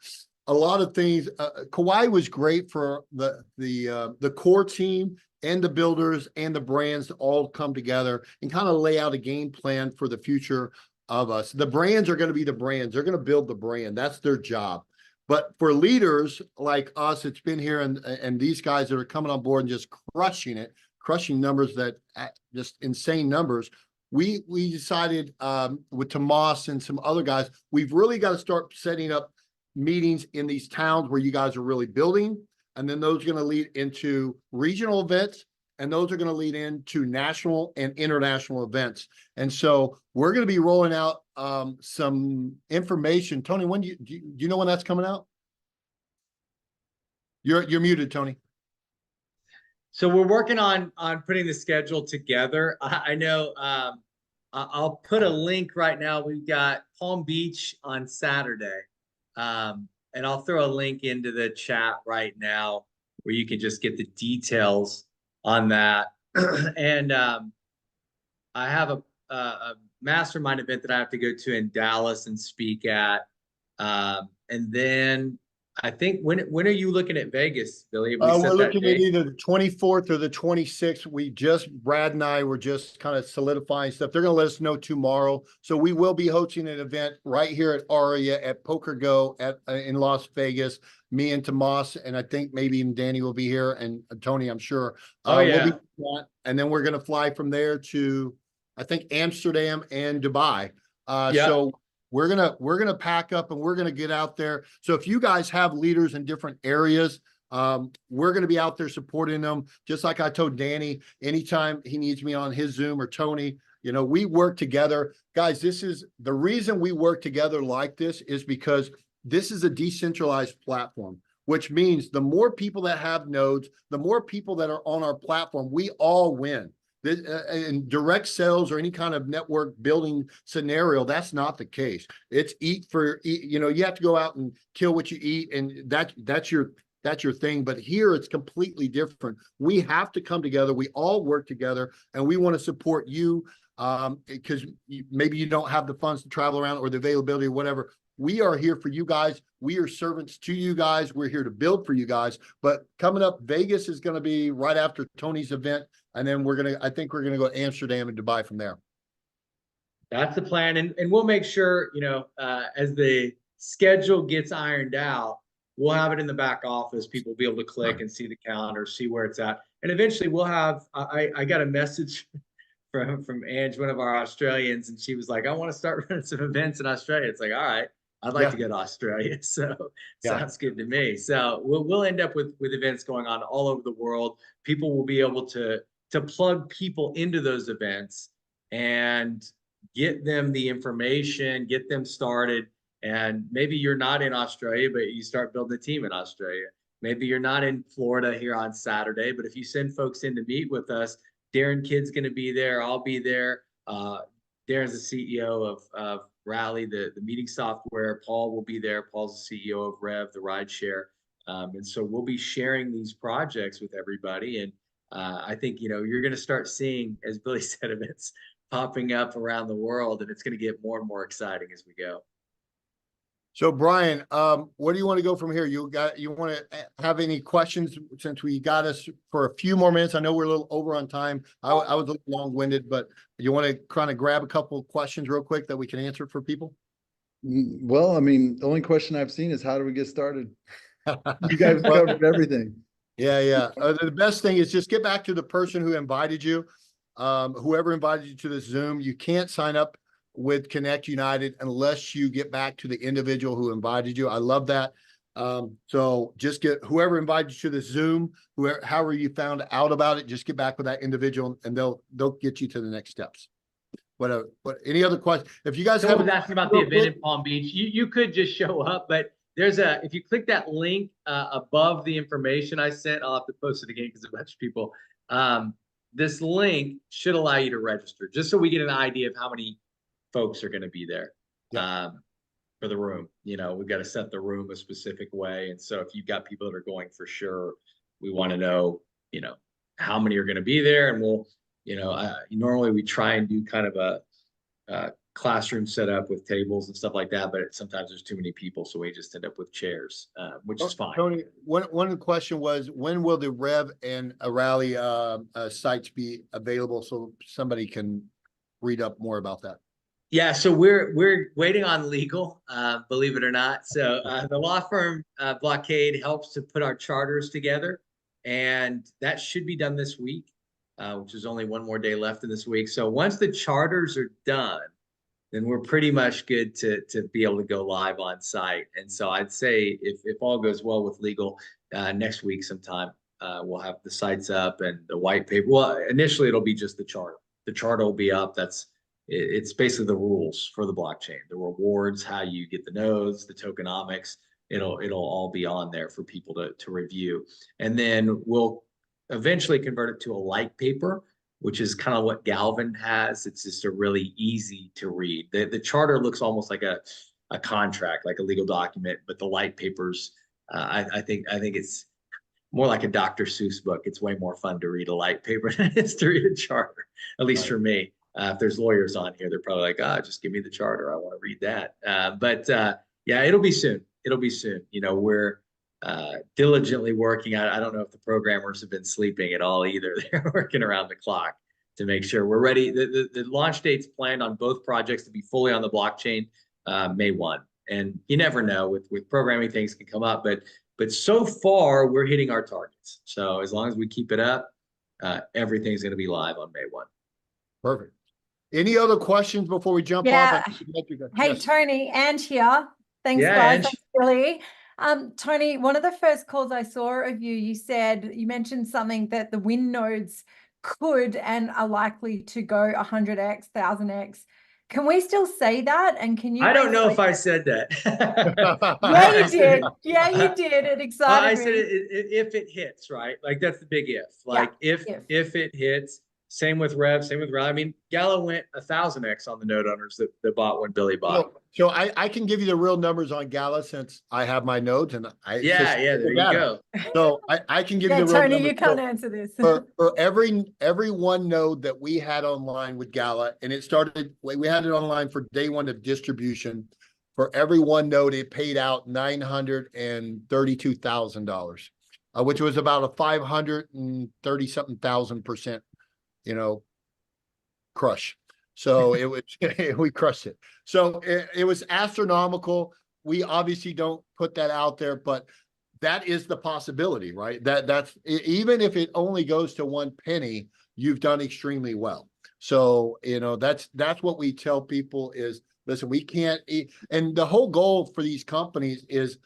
a lot of things. Kauai was great for the core team and the builders and the brands to all come together and kind of lay out a game plan for the future of us. The brands are going to be the brands. They're going to build the brand. That's their job. But for leaders like us, it's been here and these guys that are coming on board and just crushing numbers that just insane numbers. We decided with Tomas and some other guys, we've really got to start setting up meetings in these towns where you guys are really building. And then those are going to lead into regional events. And those are going to lead into national and international events. And so we're going to be rolling out some information. Tony, when do you know when that's coming out? You're muted, Tony. So we're working on putting the schedule together. I know I'll put a link right now. We've got Palm Beach on Saturday. And I'll throw a link into the chat right now where you can just get the details on that. And I have a mastermind event that I have to go to in Dallas and speak at. And then I think when are you looking at Vegas, Billy? We're looking at either the 24th or the 26th. Brad and I were just kind of solidifying stuff. They're going to let us know tomorrow. So we will be hosting an event right here at Aria at Poker Go in Las Vegas. Me and Tomas, and I think maybe even Danny will be here, and Tony, I'm sure. Yeah. And then we're going to fly from there to, I think, Amsterdam and Dubai. Yeah. So we're gonna pack up and we're gonna get out there. So if you guys have leaders in different areas, we're gonna be out there supporting them. Just like I told Danny, anytime he needs me on his Zoom, or Tony, we work together. Guys, this is the reason we work together like this, is because this is a decentralized platform, which means the more people that have nodes, the more people that are on our platform, we all win. This, in direct sales or any kind of network building scenario, that's not the case. It's eat, you have to go out and kill what you eat, and that's your thing. But here it's completely different. We have to come together. We all work together, and we want to support you because maybe you don't have the funds to travel around or the availability or whatever. We are here for you guys. We are servants to you guys. We're here to build for you guys. But coming up, Vegas is going to be right after Tony's event. And then I think we're going to go to Amsterdam and Dubai from there. That's the plan. And we'll make sure, as the schedule gets ironed out, we'll have it in the back office. People will be able to click and see the calendar, see where it's at. And eventually we'll have, I got a message from Ange, one of our Australians, and she was like, I want to start running some events in Australia. It's like, all right, I'd like to go to Australia. So sounds good to me. So we'll end up with events going on all over the world. People will be able to plug people into those events and get them the information, get them started. And maybe you're not in Australia, but you start building a team in Australia. Maybe you're not in Florida here on Saturday, but if you send folks in to meet with us, Darren Kidd's going to be there. I'll be there. Darren's the CEO of Rally, the meeting software. Paul will be there. Paul's the CEO of Rev, the rideshare. And so we'll be sharing these projects with everybody. And I think, you're going to start seeing, as Billy said, events popping up around the world, and it's going to get more and more exciting as we go. So Brian, where do you want to go from here? You want to have any questions since we got us for a few more minutes? I know we're a little over on time. I was a little long-winded, but you want to kind of grab a couple of questions real quick that we can answer for people? Well, I mean, the only question I've seen is how do we get started? You guys Well, covered everything. Yeah. The best thing is just get back to the person who invited you. Whoever invited you to this Zoom, you can't sign up with Connect United unless you get back to the individual who invited you. I love that. So just get whoever invited you to this Zoom, however you found out about it, just get back with that individual and they'll get you to the next steps. What any other questions? If you guys Someone have was asking about the event in Palm Beach. You could just show up, but if you click that link above the information I sent, I'll have to post it again because a bunch of people. This link should allow you to register, just so we get an idea of how many folks are going to be there for the room. You know, we've got to set the room a specific way, and so if you've got people that are going for sure, we want to know, you know, how many are going to be there, and we'll, you know, normally we try and do kind of a classroom setup with tables and stuff like that, but sometimes there's too many people, so we just end up with chairs, which is fine. Tony, one question was, when will the Rev and Rally sites be available so somebody can read up more about that? Yeah, so we're waiting on legal, believe it or not. So the law firm Blockade helps to put our charters together, and that should be done this week, which is only one more day left in this week. So once the charters are done, then we're pretty much good to be able to go live on site. And so I'd say if all goes well with legal, next week sometime, we'll have the sites up and the white paper. Well, initially it'll be just the charter. The charter will be up. It's basically the rules for the blockchain, the rewards, how you get the nodes, the tokenomics. It'll all be on there for people to review. And then we'll eventually convert it to a light paper, which is kind of what Galvin has. It's just a really easy to read. The charter looks almost like a contract, like a legal document, but the light papers, I think it's more like a Dr. Seuss book. It's way more fun to read a light paper than it is to read a charter, at least for me. If there's lawyers on here, they're probably like, just give me the charter. I want to read that. But yeah, it'll be soon. It'll be soon. You know, we're diligently working. I don't know if the programmers have been sleeping at all either. They're working around the clock to make sure we're ready. The launch date's planned on both projects to be fully on the blockchain May 1. And you never know with programming, things can come up, but so far we're hitting our targets. So as long as we keep it up, everything's going to be live on May 1. Perfect. Any other questions before we jump Yeah. off? Hey, Yes. Tony, Ange here. Thanks, Yeah, guys. Ange. Thanks, Billy. Tony, one of the first calls I saw of you, you mentioned something that the win nodes could and are likely to go 100x, 1000x. Can we still say that? And can you? I don't know if I said that. Yeah, you did. Yeah, you did. It excited I me. said if it hits, right? Like that's the big if. Like if it hits. Same with Rev, same with Rally. I mean, Gallo went 1000x on the node owners that bought when Billy bought. So I can give you the real numbers on Gala since I have my nodes and there you go. So I can give you the real Tony, numbers. you can't answer this. For every one node that we had online with Gala, and it started, we had it online for day one of distribution. For every one node, it paid out $932,000, which was about a 530 something %, you know, crush. So it was, we crushed it. So it was astronomical. We obviously don't put that out there, but that is the possibility, right? That's even if it only goes to 1 penny, you've done extremely well. So, you know, that's what we tell people is, listen, we can't, and the whole goal for these companies is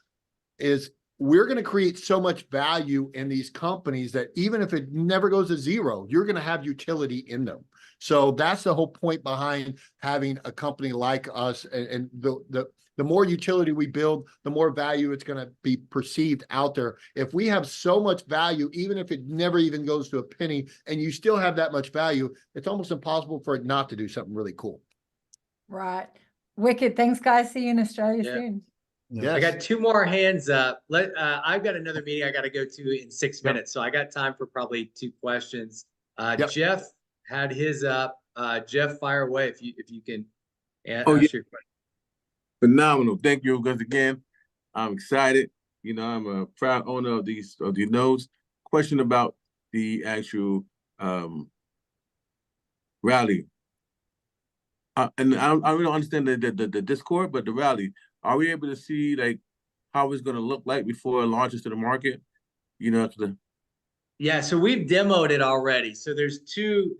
we're going to create so much value in these companies that even if it never goes to zero, you're going to have utility in them. So that's the whole point behind having a company like us. And the more utility we build, the more value it's going to be perceived out there. If we have so much value, even if it never even goes to a penny, and you still have that much value, it's almost impossible for it not to do something really cool. Right. Wicked. Thanks, guys. See you in Australia soon. Yes. I got 2 more hands up. I've got another meeting I got to go to in 6 minutes, so I got time for probably 2 questions. Jeff had his up. Jeff, fire away if you can ask your question. Phenomenal. Thank you once again. I'm excited. You know, I'm a proud owner of these nodes. Question about the actual rally. And I really don't understand the Discord, but the rally. Are we able to see like how it's going to look like before it launches to the market? You know, Yeah, so we've demoed it already. So there's two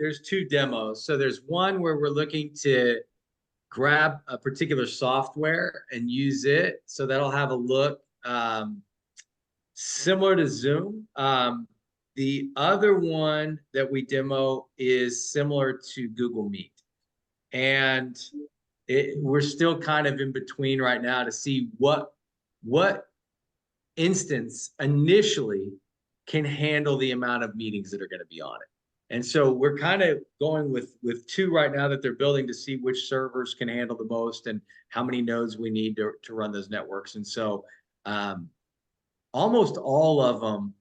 demos. So there's one where we're looking to grab a particular software and use it. So that'll have a look similar to Zoom. The other one that we demo is similar to Google Meet. And we're still kind of in between right now to see what instance initially can handle the amount of meetings that are going to be on it. And so we're kind of going with two right now that they're building to see which servers can handle the most and how many nodes we need to run those networks. And so almost all of them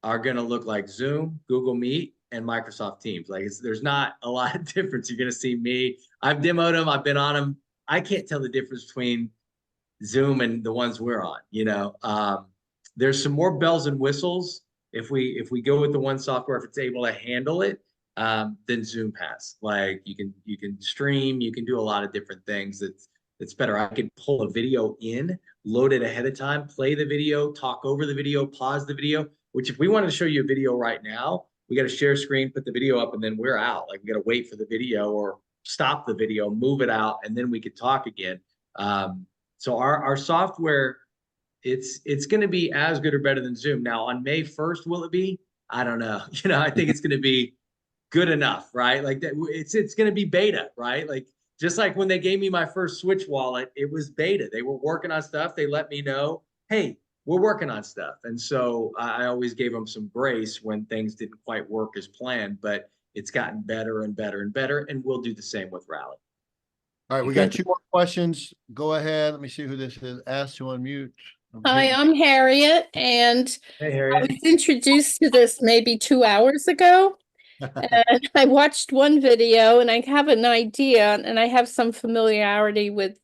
are going to look like Zoom, Google Meet, and Microsoft Teams. Like there's not a lot of difference. You're going to see me. I've demoed them. I've been on them. I can't tell the difference between Zoom and the ones we're on. You know, there's some more bells and whistles if we go with the one software, if it's able to handle it, than Zoom has. Like you can stream, you can do a lot of different things. It's better. I can pull a video in, load it ahead of time, play the video, talk over the video, pause the video. Which if we wanted to show you a video right now, we got to share screen, put the video up, and then we're out. Like we got to wait for the video or stop the video, move it out, and then we could talk again. So our software, it's going to be as good or better than Zoom. Now on May 1st, will it be? I don't know. You know, I think it's going to be good enough, right? Like that, it's going to be beta, right? Like just like when they gave me my first Switch wallet, it was beta. They were working on stuff. They let me know, hey, we're working on stuff. And so I always gave them some grace when things didn't quite work as planned, but it's gotten better and better and better. And we'll do the same with Rally. All right, we got two more questions. Go ahead. Let me see who this is. Ask to unmute. Hi, I'm Harriet, and Hey, I Harriet. was introduced to this maybe 2 hours ago. And I watched one video and I have an idea, and I have some familiarity with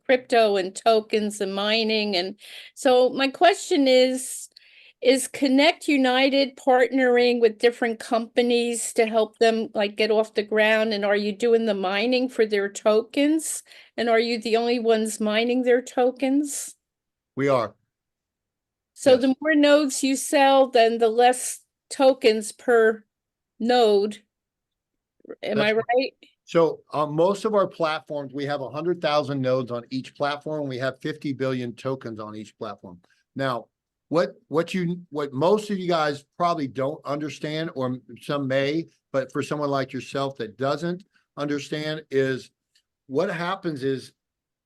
crypto and tokens and mining. And so my question is Connect United partnering with different companies to help them like get off the ground? And are you doing the mining for their tokens? And are you the only ones mining their tokens? We are. So Yes. the more nodes you sell, then the less tokens per node. Am I That's right? So on most of our platforms, we have 100,000 nodes on each platform. We have 50 billion tokens on each platform. Now, what most of you guys probably don't understand, or some may, but for someone like yourself that doesn't understand, is what happens is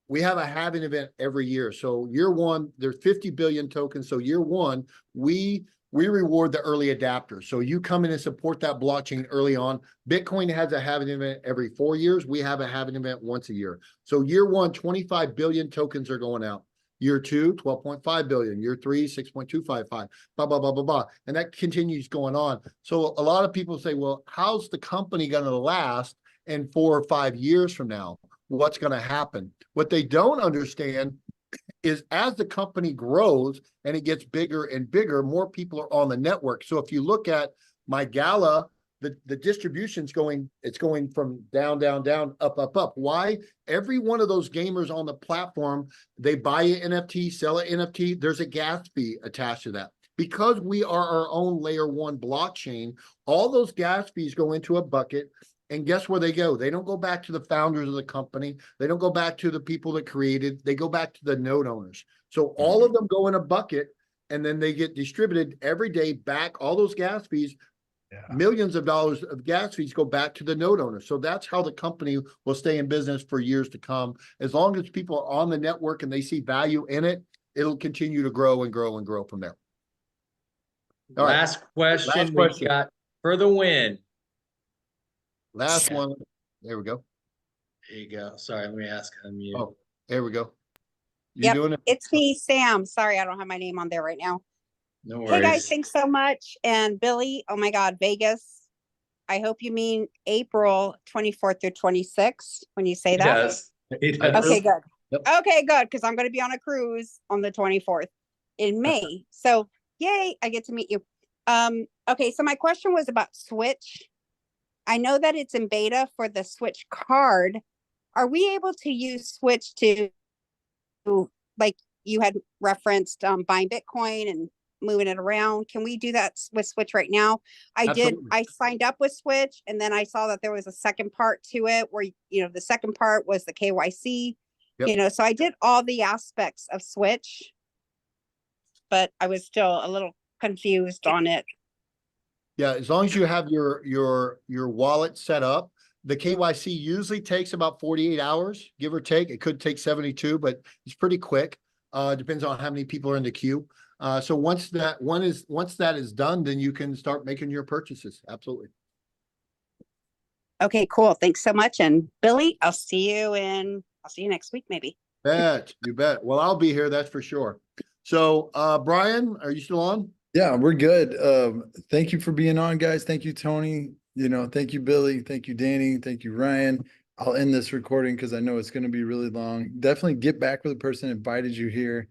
we have a halving event every year. So year one, there's 50 billion tokens. So year one, we reward the early adapters. So you come in and support that blockchain early on. Bitcoin has a halving event every 4 years. We have a halving event once a year. So year one, 25 billion tokens are going out. Year two, 12.5 billion. Year three, 6.255, blah, blah, blah, blah, blah. And that continues going on. So a lot of people say, well, how's the company going to last in 4 or 5 years from now? What's going to happen? What they don't understand is as the company grows and it gets bigger and bigger, more people are on the network. So if you look at my Gala, the distribution's going from down, down, down, up, up, up. Why? Every one of those gamers on the platform, they buy an NFT, sell an NFT, there's a gas fee attached to that. Because we are our own layer one blockchain, all those gas fees go into a bucket. And guess where they go? They don't go back to the founders of the company. They don't go back to the people that created. They go back to the node owners. So all of them go in a bucket, and then they get distributed every day back. All those gas fees, millions of dollars of gas fees go back to the node owners. So that's how the company will stay in business for years to come. As long as people are on the network and they see value in it, it'll continue to grow and grow and grow from there. All right. Last question. Last question. We got for the win. Last one. There we go. There you go. Sorry, let me ask unmute. Oh, there we go. You Yep, doing it? it's me, Sam. Sorry, I don't have my name on there right now. No worries. Hey guys, thanks so much. And Billy, oh my God, Vegas. I hope you mean April 24th through 26th when you say that. He does. Okay, good. Okay, good, because I'm gonna be on a cruise on the 24th in May. So yay, I get to meet you. Okay, so my question was about Switch. I know that it's in beta for the Switch card. Are we able to use Switch to, like you had referenced, buying Bitcoin and moving it around? Can we do that with Switch right now? Absolutely. I signed up with Switch, and then I saw that there was a second part to it where, the second part was the KYC. Yep. So I did all the aspects of Switch, but I was still a little confused on it. Yeah, as long as you have your wallet set up, the KYC usually takes about 48 hours, give or take. It could take 72, but it's pretty quick. Depends on how many people are in the queue. So once that is done, then you can start making your purchases. Absolutely. Okay, cool. Thanks so much. And Billy, I'll see you next week, maybe. You bet. Well, I'll be here, that's for sure. So, Brian, are you still on? Yeah, we're good. Thank you for being on, guys. Thank you, Tony. Thank you, Billy. Thank you, Danny. Thank you, Ryan. I'll end this recording because I know it's going to be really long. Definitely get back with the person that invited you here.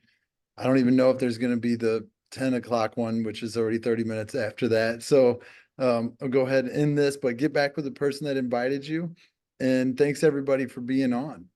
I don't even know if there's going to be the 10 o'clock one, which is already 30 minutes after that. So I'll go ahead and end this, but get back with the person that invited you. And thanks everybody for being on.